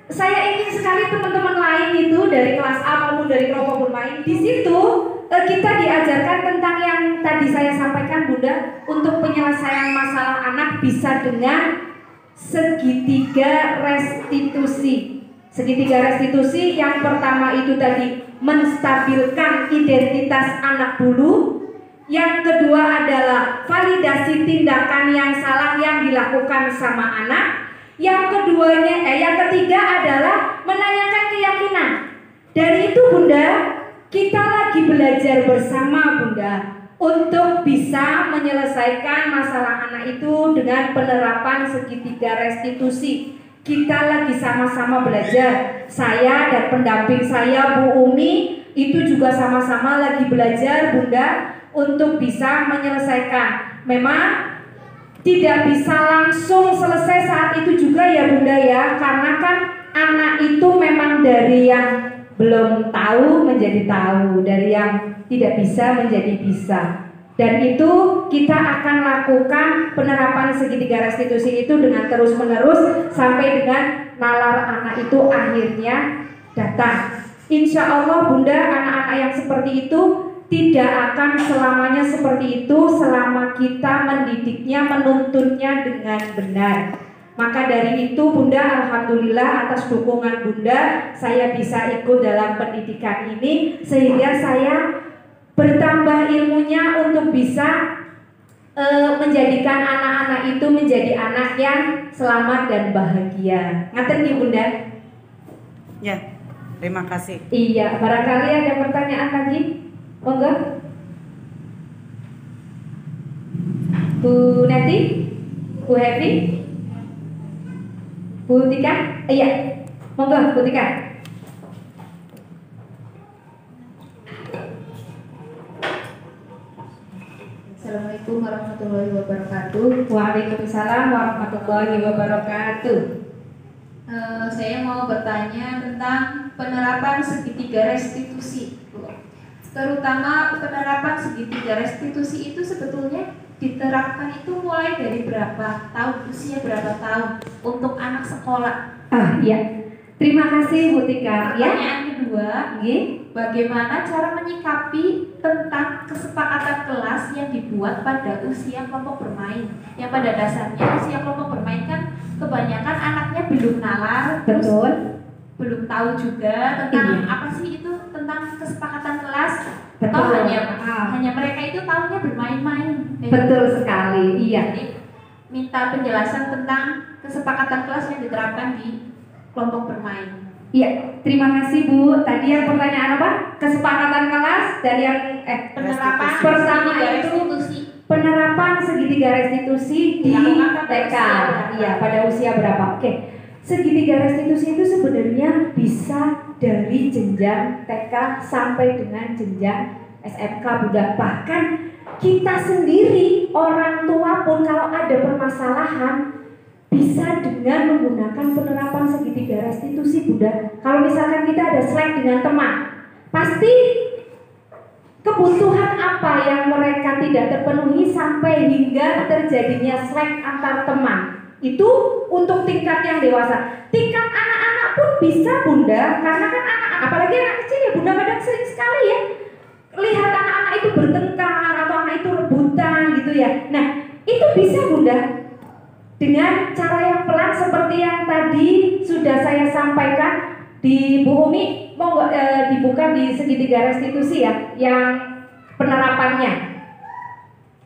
saya ingin sekali teman-teman lain itu dari kelas A maupun dari kelompok bermain di situ kita diajarkan tentang yang tadi saya sampaikan Bunda, untuk penyelesaian masalah anak bisa dengan segitiga restitusi. Segitiga restitusi yang pertama itu tadi menstabilkan identitas anak dulu. Yang kedua adalah validasi tindakan yang salah yang dilakukan sama anak. Yang ketiga adalah menanyakan keyakinan. Dari itu Bunda, kita lagi belajar bersama Bunda untuk bisa menyelesaikan masalah anak itu dengan penerapan segitiga restitusi. Kita lagi sama-sama belajar. Saya dan pendamping saya Bu Umi itu juga sama-sama lagi belajar Bunda untuk bisa menyelesaikan. Memang tidak bisa langsung selesai saat itu juga ya Bunda ya, karena kan anak itu memang dari yang belum tahu menjadi tahu, dari yang tidak bisa menjadi bisa. Dan itu kita akan lakukan penerapan segitiga restitusi itu dengan terus menerus sampai dengan nalar anak itu akhirnya datang. Insya Allah Bunda, anak-anak yang seperti itu tidak akan selamanya seperti itu selama kita mendidiknya, menuntunnya dengan benar. Maka dari itu Bunda, alhamdulillah atas dukungan Bunda, saya bisa ikut dalam pendidikan ini sehingga saya bertambah ilmunya untuk bisa menjadikan anak-anak itu menjadi anak yang selamat dan bahagia. Ngaten ki Bunda? Ya, terima kasih. Iya, barangkali ada pertanyaan lagi? Monggo. Bu Neti, Bu Happy, Bu Tika, iya, monggo Bu Tika. Assalamualaikum warahmatullahi wabarakatuh. Waalaikumsalam warahmatullahi wabarakatuh. Saya mau bertanya tentang penerapan segitiga restitusi. Terutama penerapan segitiga restitusi itu sebetulnya diterapkan itu mulai dari berapa tahun, usia berapa tahun untuk anak sekolah? Iya. Terima kasih Bu Tika. Pertanyaan kedua, bagaimana cara menyikapi tentang kesepakatan kelas yang dibuat pada usia kelompok bermain? Yang pada dasarnya usia kelompok bermain kan kebanyakan anaknya belum nalar, Betul. belum tahu juga tentang apa sih itu tentang kesepakatan kelas. Toh Betul. hanya mereka itu tahunya bermain-main. Betul sekali, iya. Jadi minta penjelasan tentang kesepakatan kelas yang diterapkan di kelompok bermain. Iya, terima kasih Bu. Tadi yang pertanyaan apa? Kesepakatan kelas dan yang Penerapan pertama segitiga itu restitusi. penerapan segitiga restitusi di Dilakukan pada TK. usia berapa? Iya, pada usia berapa? Oke. Segitiga restitusi itu sebenarnya bisa dari jenjang TK sampai dengan jenjang SMK Bunda. Bahkan kita sendiri orang tua pun kalau ada permasalahan bisa dengan menggunakan penerapan segitiga restitusi Bunda. Kalau misalkan kita ada slack dengan teman, pasti kebutuhan apa yang mereka tidak terpenuhi sampai hingga terjadinya slack antar teman. Itu untuk tingkat yang dewasa. Tingkat anak-anak pun bisa Bunda, karena kan anak-anak, apalagi anak kecil ya Bunda, kadang sering sekali ya lihat anak-anak itu bertengkar atau anak itu rebutan gitu ya. Nah, itu bisa Bunda dengan cara yang pelan seperti yang tadi sudah saya sampaikan di Bu Umi. Mau dibuka di segitiga restitusi ya, yang penerapannya.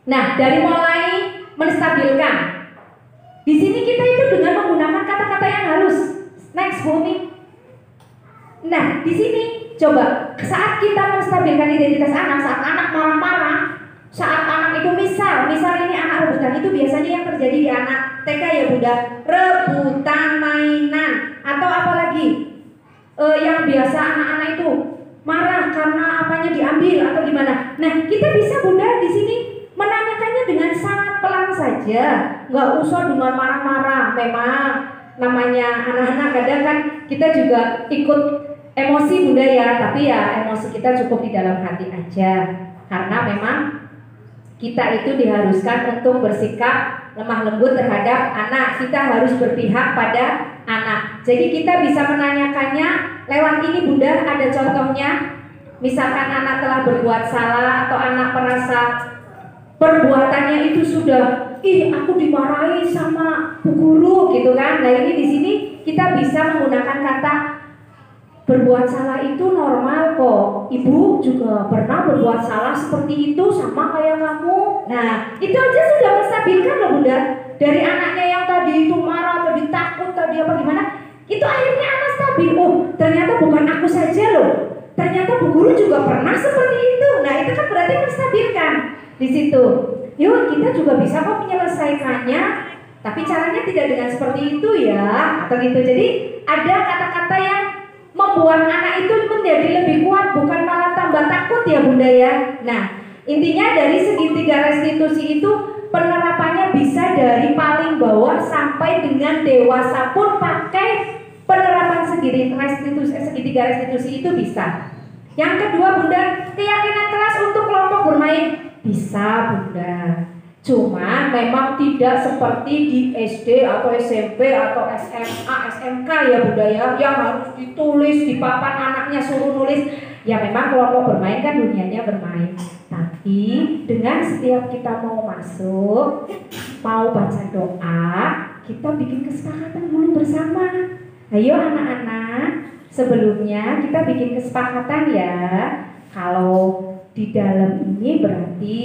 Nah, dari mulai menstabilkan. Di sini kita itu dengan menggunakan kata-kata yang halus. Next, Bu Umi. Nah, di sini coba saat kita menstabilkan identitas anak, saat anak marah-marah, saat anak itu misal ini anak rebutan, itu biasanya yang terjadi di anak TK ya Bunda, rebutan mainan atau apalagi yang biasa anak-anak itu marah karena apanya diambil atau gimana. Nah, kita bisa Bunda di sini menanyakannya dengan sangat pelan saja, nggak usah dengan marah-marah. Memang namanya anak-anak kadang kan kita juga ikut emosi Bunda ya, tapi ya emosi kita cukup di dalam hati aja, karena memang kita itu diharuskan untuk bersikap lemah lembut terhadap anak. Kita harus berpihak pada anak. Jadi kita bisa menanyakannya lewat ini Bunda. Ada contohnya, misalkan anak telah berbuat salah atau anak merasa perbuatannya itu sudah, aku dimarahi sama bu guru gitu kan. Nah, ini di sini kita bisa menggunakan kata berbuat salah itu normal kok. Ibu juga pernah berbuat salah seperti itu sama kayak kamu. Nah, itu aja sudah menstabilkan loh Bunda. Dari anaknya yang tadi itu marah, tadi takut, tadi apa gimana, itu akhirnya anak stabil. Oh, ternyata bukan aku saja loh. Ternyata bu guru juga pernah seperti itu. Nah, itu kan berarti menstabilkan di situ. Yuk, kita juga bisa kok menyelesaikannya. Tapi caranya tidak dengan seperti itu ya, atau gitu. Jadi ada kata-kata yang membuat anak itu menjadi lebih kuat, bukan malah tambah takut ya Bunda ya. Nah, intinya dari segitiga restitusi itu penerapannya bisa dari paling bawah sampai dengan dewasa pun pakai penerapan segitiga restitusi itu bisa. Yang kedua Bunda, keyakinan kelas untuk kelompok bermain bisa Bunda. Cuma memang tidak seperti di SD atau SMP atau SMA, SMK ya Bunda ya, yang harus ditulis di papan, anaknya suruh nulis. Ya memang kelompok bermain kan dunianya bermain. Tapi dengan setiap kita mau masuk, mau baca doa, kita bikin kesepakatan dulu bersama. Ayo anak-anak, sebelumnya kita bikin kesepakatan ya. Kalau di dalam ini berarti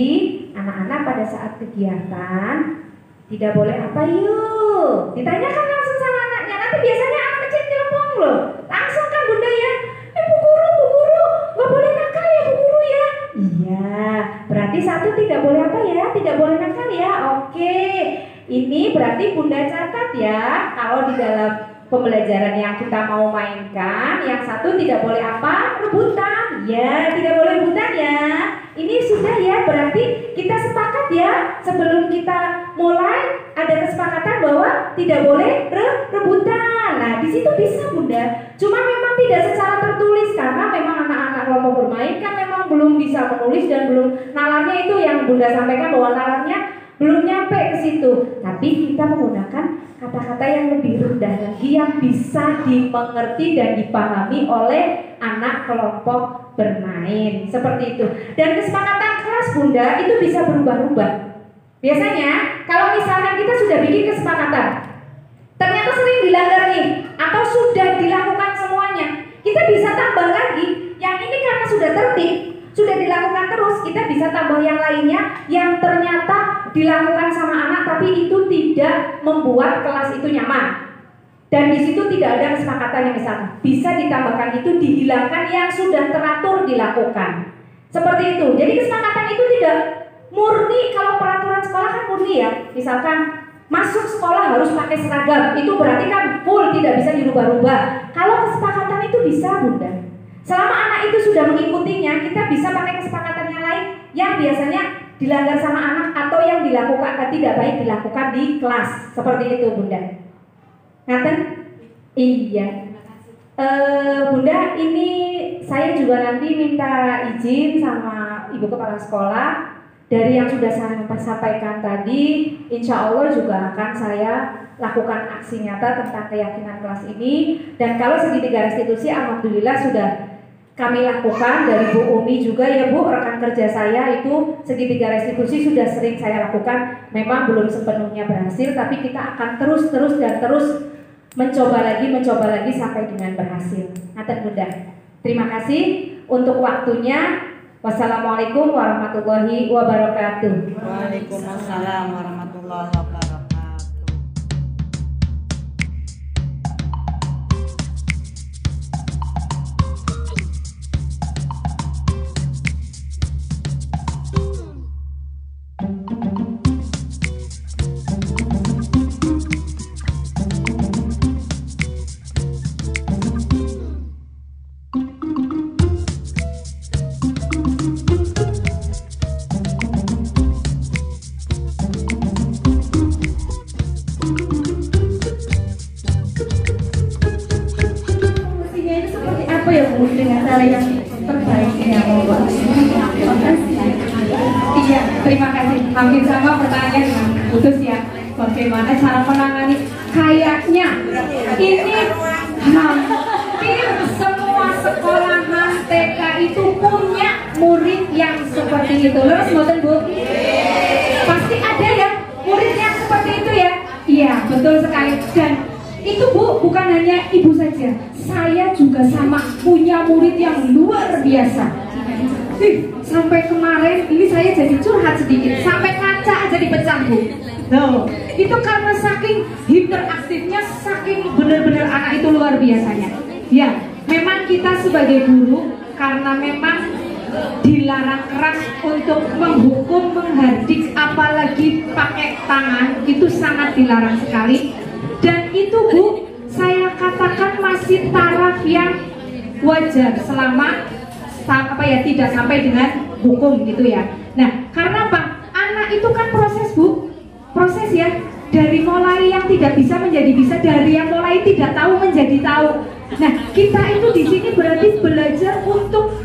anak-anak pada saat kegiatan tidak boleh apa yuk. Ditanyakan langsung sama anaknya. Nanti biasanya anak kecil nyelpong loh. Langsung kan Bunda ya. Bu guru, gak boleh nakal ya bu guru ya. Iya, berarti satu tidak boleh apa ya? Tidak boleh nakal ya. Oke, ini berarti Bunda catat ya. Kalau di dalam pembelajaran yang kita mau mainkan, yang satu tidak boleh apa? Rebutan. Ya, tidak boleh rebutan ya. Ini sudah ya, berarti kita sepakat ya. Sebelum kita mulai ada kesepakatan bahwa tidak boleh rebutan. Nah, di situ bisa Bunda. Cuma memang tidak secara tertulis karena memang anak-anak kelompok bermain kan memang belum bisa menulis dan belum nalarnya itu yang Bunda sampaikan bahwa nalarnya belum nyampe ke situ. Tapi kita menggunakan kata-kata yang lebih rendah lagi yang bisa dimengerti dan dipahami oleh anak kelompok bermain seperti itu. Dan kesepakatan kelas Bunda itu bisa berubah-ubah. Biasanya kalau misalkan kita sudah bikin kesepakatan, ternyata sering dilanggar nih, atau sudah dilakukan semuanya, kita bisa tambah lagi. Yang ini karena sudah tertib, sudah dilakukan terus, kita bisa tambah yang lainnya yang ternyata dilakukan sama anak tapi itu tidak membuat kelas itu nyaman. Dan di situ tidak ada kesepakatan yang misalkan bisa ditambahkan itu dihilangkan yang sudah teratur dilakukan. Seperti itu. Jadi kesepakatan itu tidak murni, kalau peraturan sekolah kan murni ya. Misalkan masuk sekolah harus pakai seragam, itu berarti kan full, tidak bisa dirubah-rubah. Kalau kesepakatan itu bisa, Bunda. Selama anak itu sudah mengikutinya, kita bisa pakai kesepakatan yang lain yang biasanya dilanggar sama anak atau yang dilakukan tidak baik dilakukan di kelas. Seperti itu, Bunda. Ngaten? Iya. Bunda, ini saya juga nanti minta izin sama Ibu Kepala Sekolah. Dari yang sudah saya sampaikan tadi, insya Allah juga akan saya lakukan aksi nyata tentang keyakinan kelas ini. Dan kalau segitiga restitusi, alhamdulillah sudah kami lakukan dari Bu Umi juga ya Bu, rekan kerja saya itu segitiga restitusi sudah sering saya lakukan. Memang belum sepenuhnya berhasil, tapi kita akan terus mencoba lagi sampai dengan berhasil. Ngaten Bunda. Terima kasih untuk waktunya. Wassalamualaikum warahmatullahi wabarakatuh. Waalaikumsalam warahmatullahi wabarakatuh. Dengan cara yang terbaik ya, iya, terima kasih. Hampir sama pertanyaan dengan putus ya. Bagaimana cara menangani? Kayaknya ini hampir semua sekolahan TK itu punya murid yang seperti itu. Lurus mboten Bu? Pasti ada ya murid yang seperti itu ya. Iya, betul sekali. Dan itu Bu, bukan hanya Ibu saja, saya juga sama, punya murid yang luar biasa. Sampai kemarin ini saya jadi curhat sedikit, sampai kaca aja dipecah Bu. No, itu karena saking hiperaktifnya, saking benar-benar anak itu luar biasanya. Ya, memang kita sebagai guru karena memang dilarang keras untuk menghukum, menghardik, apalagi pakai tangan, itu sangat dilarang sekali. Dan itu Bu, saya katakan masih taraf yang wajar selama tidak sampai dengan hukum gitu ya. Nah, karena apa? Anak itu kan proses Bu, proses ya. Dari mulai yang tidak bisa menjadi bisa, dari yang mulai tidak tahu menjadi tahu. Nah, kita itu di sini berarti belajar untuk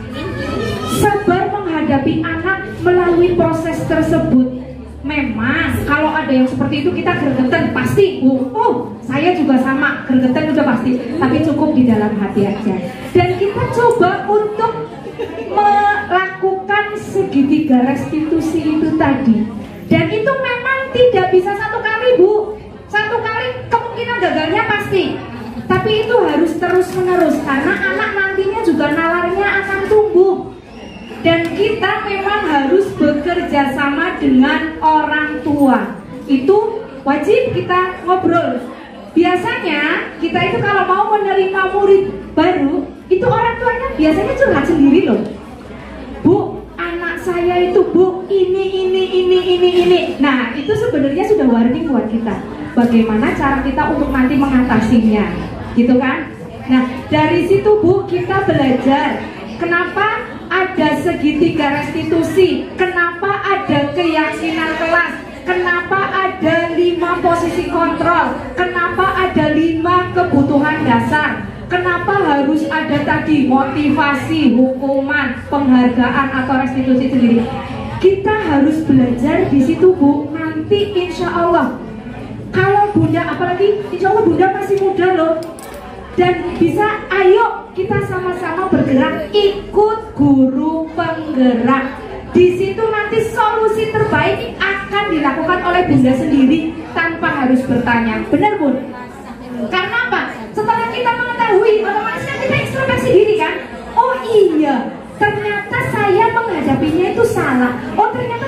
sabar menghadapi anak melalui proses tersebut. Memang kalau ada yang seperti itu kita gregetan pasti Bu. Oh, saya juga sama, gregetan udah pasti. Tapi cukup di dalam hati aja. Dan kita coba untuk melakukan segitiga restitusi itu tadi. Dan itu memang tidak bisa satu kali Bu. Satu kali kemungkinan gagalnya pasti. Tapi itu harus terus menerus karena anak nantinya juga nalarnya akan tumbuh. Dan kita memang harus bekerja sama dengan orang tua. Itu wajib kita ngobrol. Biasanya kita itu kalau mau menerima murid baru, itu orang tuanya biasanya curhat sendiri loh. Bu, anak saya itu Bu, ini. Nah, itu sebenarnya sudah warning buat kita. Bagaimana cara kita untuk nanti mengatasinya, gitu kan? Nah, dari situ Bu, kita belajar. Kenapa ada segitiga restitusi? Kenapa ada keyakinan kelas? Kenapa ada 5 posisi kontrol? Kenapa ada 5 kebutuhan dasar? Kenapa harus ada tadi motivasi, hukuman, penghargaan atau restitusi sendiri? Kita harus belajar di situ Bu. Nanti insya Allah, kalau Bunda, apalagi insya Allah Bunda masih muda loh, dan bisa, ayo kita sama-sama bergerak, ikut guru penggerak. Di situ nanti solusi terbaik akan dilakukan oleh Bunda sendiri tanpa harus bertanya. Benar Bun? Karena apa? Setelah kita mengetahui, otomatis kan kita introspeksi diri kan? Oh iya, ternyata saya salah. Oh ternyata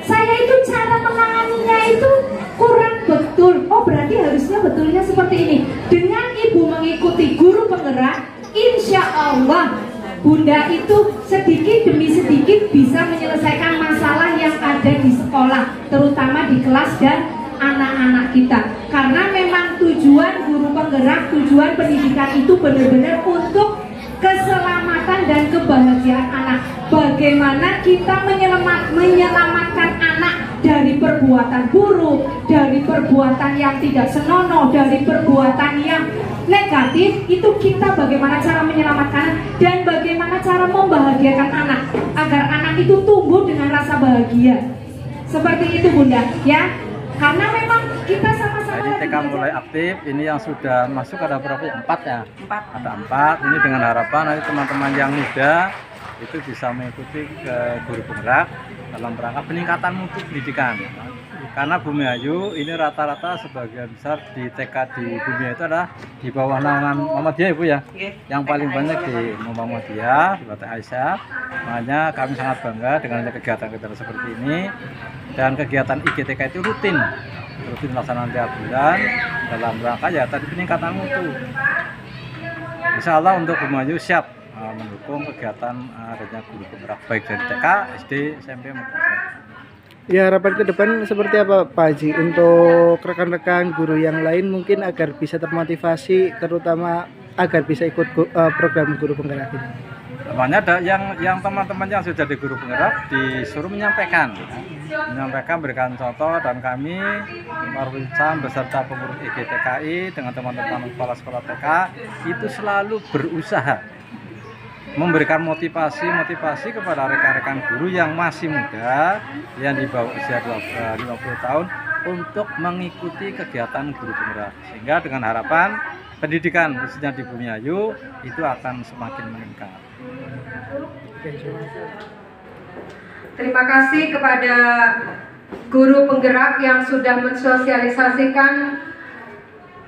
saya itu cara menanganinya itu kurang betul. Oh berarti harusnya betulnya seperti ini. Dengan ibu mengikuti guru penggerak, insya Allah Bunda itu sedikit demi sedikit bisa menyelesaikan masalah yang ada di sekolah, terutama di kelas dan anak-anak kita. Karena memang tujuan guru penggerak, tujuan pendidikan itu benar-benar untuk keselamatan dan kebahagiaan anak. Bagaimana kita menyelamatkan anak dari perbuatan buruk, dari perbuatan yang tidak senonoh, dari perbuatan yang negatif, itu kita bagaimana cara menyelamatkan dan bagaimana cara membahagiakan anak agar anak itu tumbuh dengan rasa bahagia. Seperti itu Bunda, ya. Karena memang kita sama-sama ini TK mulai aktif, ini yang sudah masuk ada berapa ya? 4 ya? 4. Ada 4, ini dengan harapan nanti teman-teman yang muda itu bisa mengikuti ke guru penggerak dalam rangka peningkatan mutu pendidikan. Karena Bumi Ayu ini rata-rata sebagian besar di TK di Bumi Ayu itu adalah di bawah naungan Muhammadiyah Ibu ya. Yang paling banyak di Muhammadiyah, di Batik Aisyah. Makanya kami sangat bangga dengan kegiatan-kegiatan seperti ini. Dan kegiatan IGTK itu rutin dilaksanakan tiap bulan dalam rangka ya tadi peningkatan mutu. Insya Allah untuk Bumi Ayu siap mendukung kegiatan adanya guru penggerak baik dari TK, SD, SMP maupun SMA. Ya, harapan ke depan seperti apa Pak Haji untuk rekan-rekan guru yang lain mungkin agar bisa termotivasi, terutama agar bisa ikut program guru penggerak ini? Namanya ada yang teman-teman yang sudah di guru penggerak disuruh menyampaikan, berikan contoh, dan kami Marwicam beserta pengurus IGTKI dengan teman-teman kepala sekolah TK itu selalu berusaha memberikan motivasi kepada rekan-rekan guru yang masih muda, yang di bawah usia 50 tahun untuk mengikuti kegiatan guru penggerak, sehingga dengan harapan pendidikan khususnya di Bumi Ayu itu akan semakin meningkat. Terima kasih kepada guru penggerak yang sudah mensosialisasikan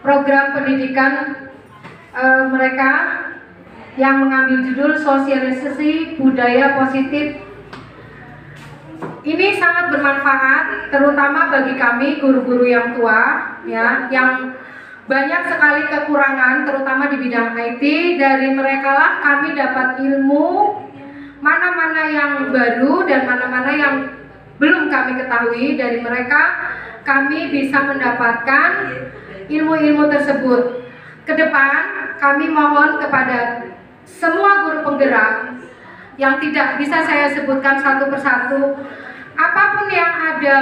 program pendidikan mereka yang mengambil judul sosialisasi budaya positif. Ini sangat bermanfaat terutama bagi kami guru-guru yang tua ya, yang banyak sekali kekurangan terutama di bidang IT. Dari mereka lah kami dapat ilmu mana-mana yang baru dan mana-mana yang belum kami ketahui. Dari mereka kami bisa mendapatkan ilmu-ilmu tersebut. Kedepan kami mohon kepada semua guru penggerak yang tidak bisa saya sebutkan satu persatu, apapun yang ada,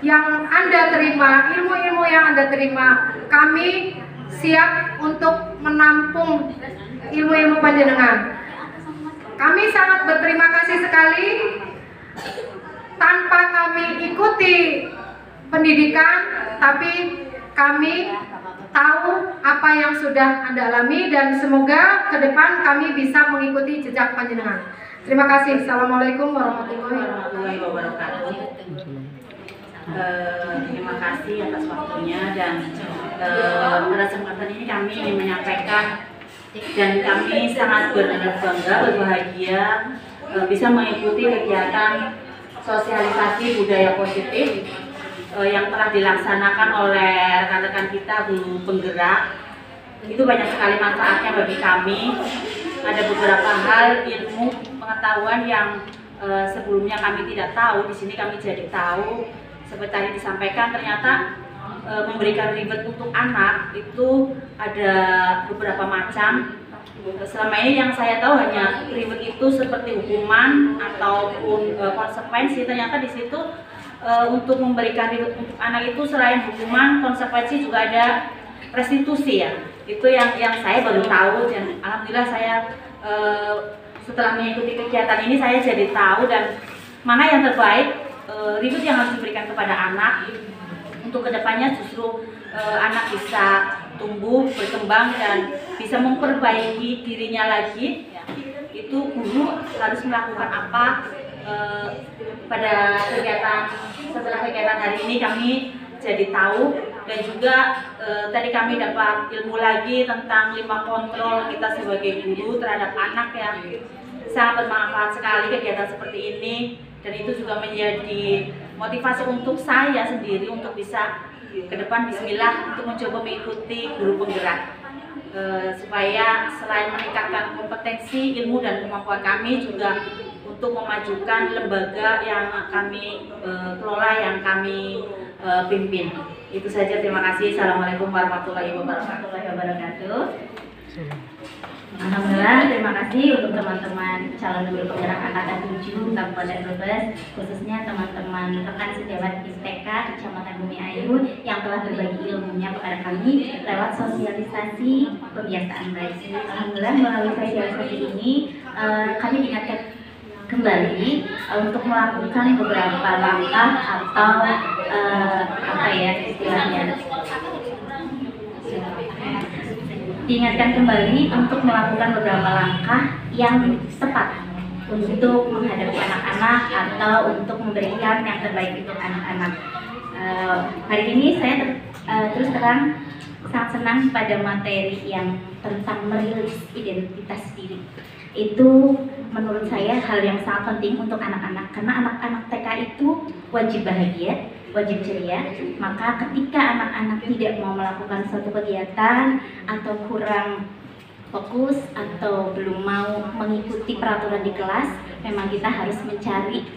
yang Anda terima, ilmu-ilmu yang Anda terima, kami siap untuk menampung ilmu-ilmu panjenengan. Kami sangat berterima kasih sekali. Tanpa kami ikuti pendidikan, tapi kami tahu apa yang sudah Anda alami, dan semoga ke depan kami bisa mengikuti jejak panjenengan. Terima kasih. Assalamualaikum warahmatullahi wabarakatuh. Terima kasih atas waktunya, dan pada kesempatan ini kami ingin menyampaikan dan kami sangat berbangga, berbahagia bisa mengikuti kegiatan sosialisasi budaya positif yang telah dilaksanakan oleh rekan-rekan kita guru penggerak. Itu banyak sekali manfaatnya bagi kami. Ada beberapa hal ilmu pengetahuan yang sebelumnya kami tidak tahu, di sini kami jadi tahu. Seperti tadi disampaikan, ternyata memberikan ribet untuk anak itu ada beberapa macam. Selama ini yang saya tahu hanya ribet itu seperti hukuman ataupun konsekuensi. Ternyata di situ untuk memberikan ribet untuk anak itu selain hukuman, konsekuensi juga ada restitusi ya. Itu yang saya baru tahu, dan alhamdulillah saya setelah mengikuti kegiatan ini saya jadi tahu dan mana yang terbaik ribet yang harus diberikan kepada anak untuk kedepannya justru anak bisa tumbuh, berkembang dan bisa memperbaiki dirinya lagi. Itu guru harus melakukan apa pada kegiatan, setelah kegiatan hari ini kami jadi tahu, dan juga tadi kami dapat ilmu lagi tentang 5 kontrol kita sebagai guru terhadap anak, yang sangat bermanfaat sekali kegiatan seperti ini. dan itu juga menjadi motivasi untuk saya sendiri untuk bisa ke depan bismillah untuk mencoba mengikuti guru penggerak supaya selain meningkatkan kompetensi, ilmu dan kemampuan kami juga untuk memajukan lembaga yang kami kelola, yang kami pimpin. Itu saja, terima kasih. Assalamualaikum warahmatullahi wabarakatuh. Alhamdulillah, terima kasih untuk teman-teman calon guru penggerak angkatan 7 Kabupaten Brebes, khususnya teman-teman rekan sejawat ISTK Kecamatan Bumi Ayu yang telah berbagi ilmunya kepada kami lewat sosialisasi kebiasaan baik. Alhamdulillah, melalui sosialisasi ini kami diingatkan kembali untuk melakukan beberapa langkah atau diingatkan kembali untuk melakukan beberapa langkah yang tepat untuk menghadapi anak-anak atau untuk memberikan yang terbaik untuk anak-anak. Hari ini saya terus terang sangat senang pada materi yang tentang merilis identitas diri. Itu menurut saya hal yang sangat penting untuk anak-anak, karena anak-anak TK itu wajib bahagia, wajib ceria. Maka ketika anak-anak tidak mau melakukan suatu kegiatan atau kurang fokus atau belum mau mengikuti peraturan di kelas, memang kita harus mencari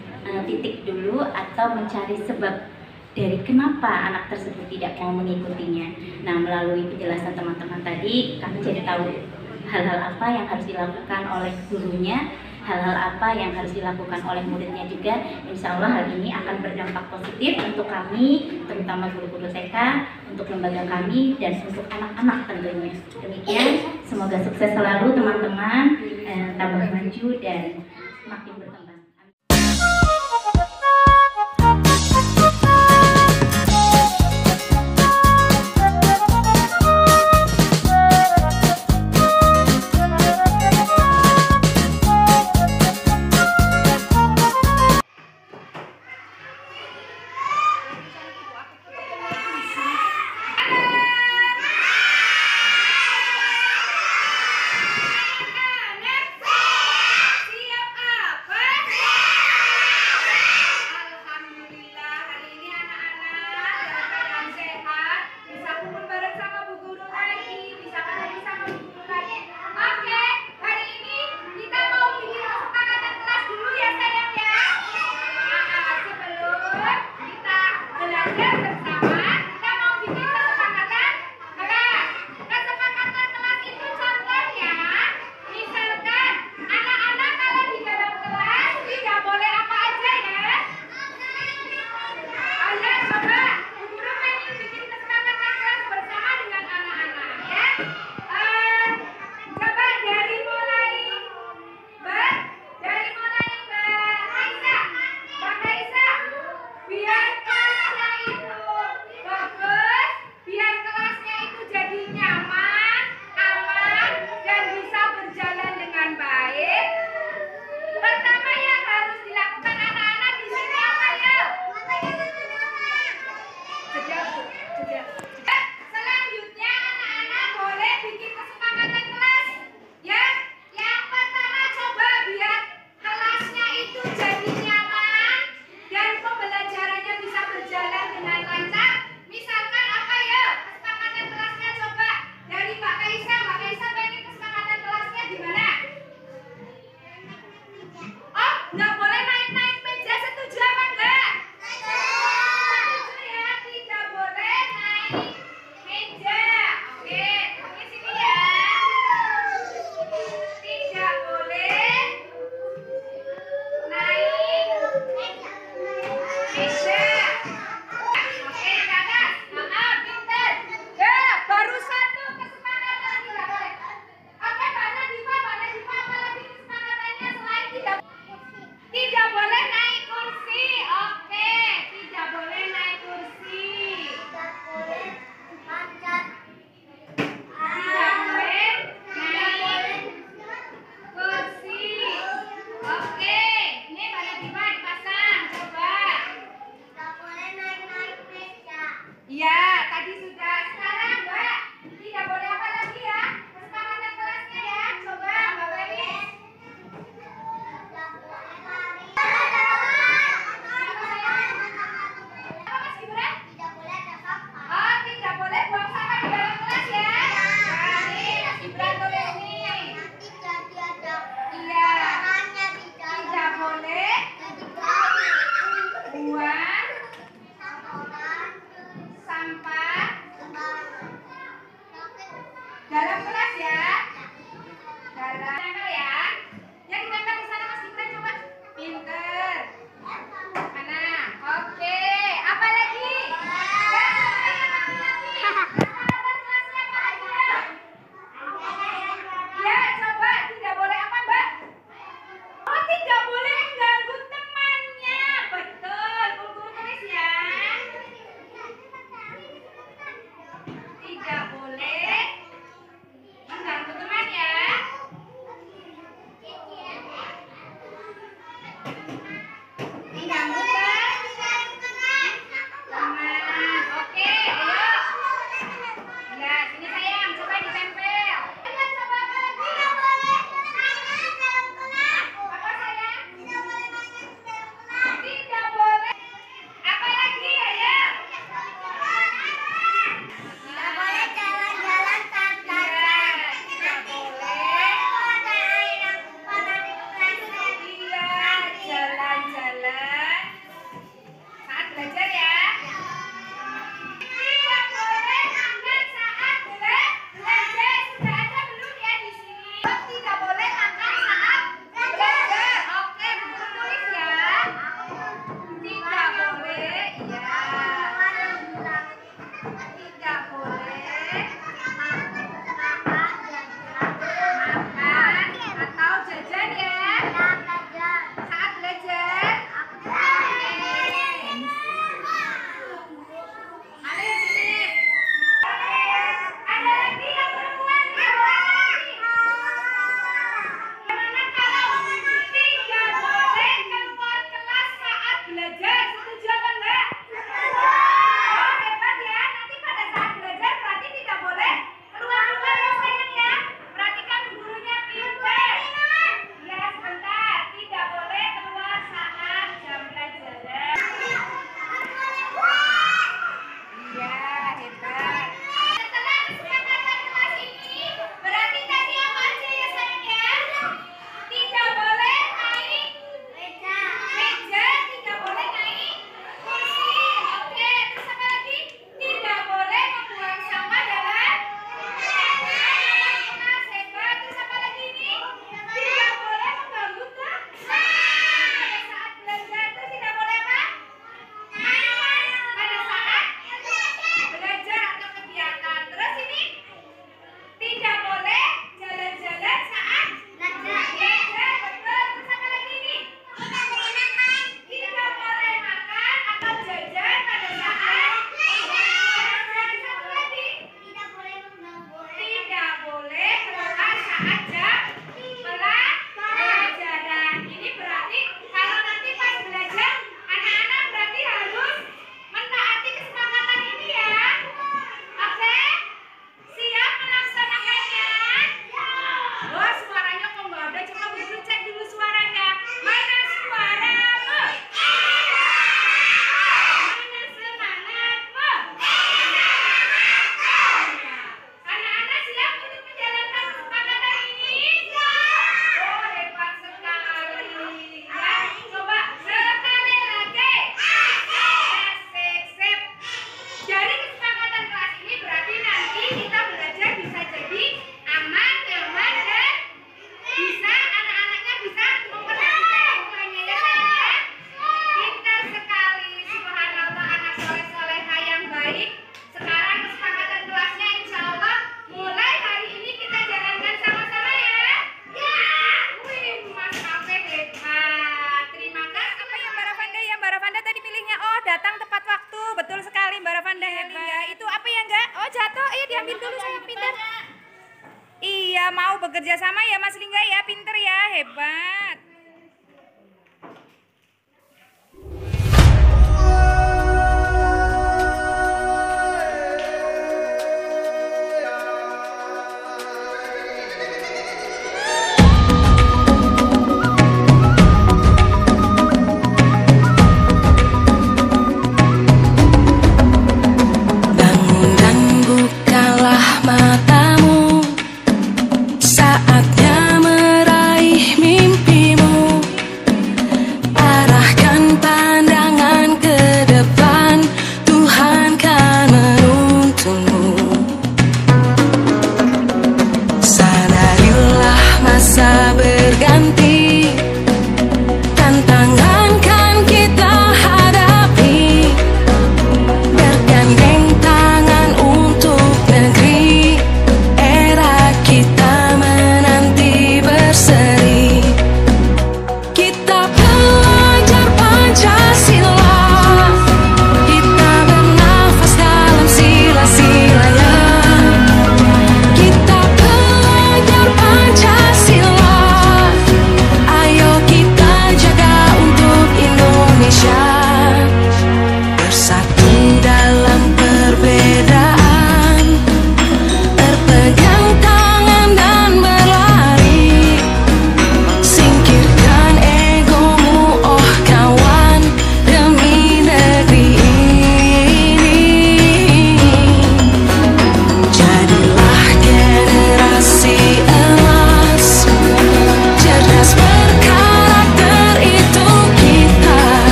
titik dulu atau mencari sebab dari kenapa anak tersebut tidak mau mengikutinya. Nah, melalui penjelasan teman-teman tadi, kami jadi tahu hal-hal apa yang harus dilakukan oleh gurunya, hal-hal apa yang harus dilakukan oleh muridnya juga. Insya Allah hal ini akan berdampak positif untuk kami, terutama guru-guru TK, untuk lembaga kami, dan untuk anak-anak tentunya. Demikian, semoga sukses selalu teman-teman, tambah maju dan semakin berkembang. Siap apa? Tidak muter. Teman. Oke, ayo. Ya, sini sayang, coba ditempel. Ayo, coba apa lagi? Tidak boleh nangis dalam kelas. Apa sayang? Tidak boleh nangis dalam kelas. Tidak boleh. Apa lagi, ayo? Tidak boleh jalan-jalan saat belajar. Tidak boleh. Ada air yang pada di kelas. Iya, jalan-jalan saat belajar ya. Tidak boleh makan saat belajar. Sudah ada belum ya di sini? Tidak boleh makan saat belajar. Oke, buku tulis ya. Tidak boleh, iya. Tidak boleh makan atau jajan ya saat belajar. Ada yang sini. Ada lagi yang perempuan. Gimana kalau tidak boleh keluar kelas saat belajar? Setuju apa enggak? Oh, hebat ya. Nanti pada saat belajar berarti tidak boleh keluar-keluar ya sayang ya. Perhatikan gurunya pintar. Ya, sebentar. Tidak boleh keluar saat jam pelajaran. Iya, hebat. Setelah kesepakatan kelas ini, berarti tadi apa aja ya sayang ya? Tidak boleh naik meja, tidak boleh naik kursi. Oke, terus apa lagi? Tidak boleh membuang sampah dalam kelas. Hebat. Terus apa lagi ini? Tidak boleh mengganggu kelas pada saat belajar. Terus tidak boleh apa? Pada saat belajar atau kegiatan. Terus ini tidak boleh jalan-jalan saat belajar. Betul. Terus apa lagi ini? Tidak boleh makan atau jajan pada saat belajar. Satu lagi. Tidak boleh keluar saat jam pelajaran. Ini berarti kalau nanti pas belajar, anak-anak berarti harus mentaati kesepakatan ini ya. Oke? Siap melaksanakannya? Oh, suaranya kok nggak ada? Coba guru cek dulu suaranya. Mana suaramu? Mana semangatmu? Anak-anak siap untuk menjalankan kesepakatan ini? Oh, hebat sekali. Ya, coba sekali lagi. Asik, sip. Dari kesepakatan kelas ini berarti nanti kita belajar bisa jadi aman, nyaman, dan bisa anak-anaknya bisa memperhatikan lingkungannya ya sayang ya. Pintar sekali, subhanallah, anak soleh-soleha yang baik. Sekarang kesepakatan kelasnya insya Allah mulai hari ini kita jalankan sama-sama ya. Wih, Mas Kafe hebat. Terima kasih. Apa yang Mbak Ravanda ya? Mbak Ravanda tadi pilihnya datang tepat waktu. Betul sekali Mbak Ravanda hebat. Itu apa ya enggak? Oh, jatuh. Ayo diambil dulu sayang, pintar. Iya, mau bekerja sama ya Mas Lingga ya, pinter ya, hebat.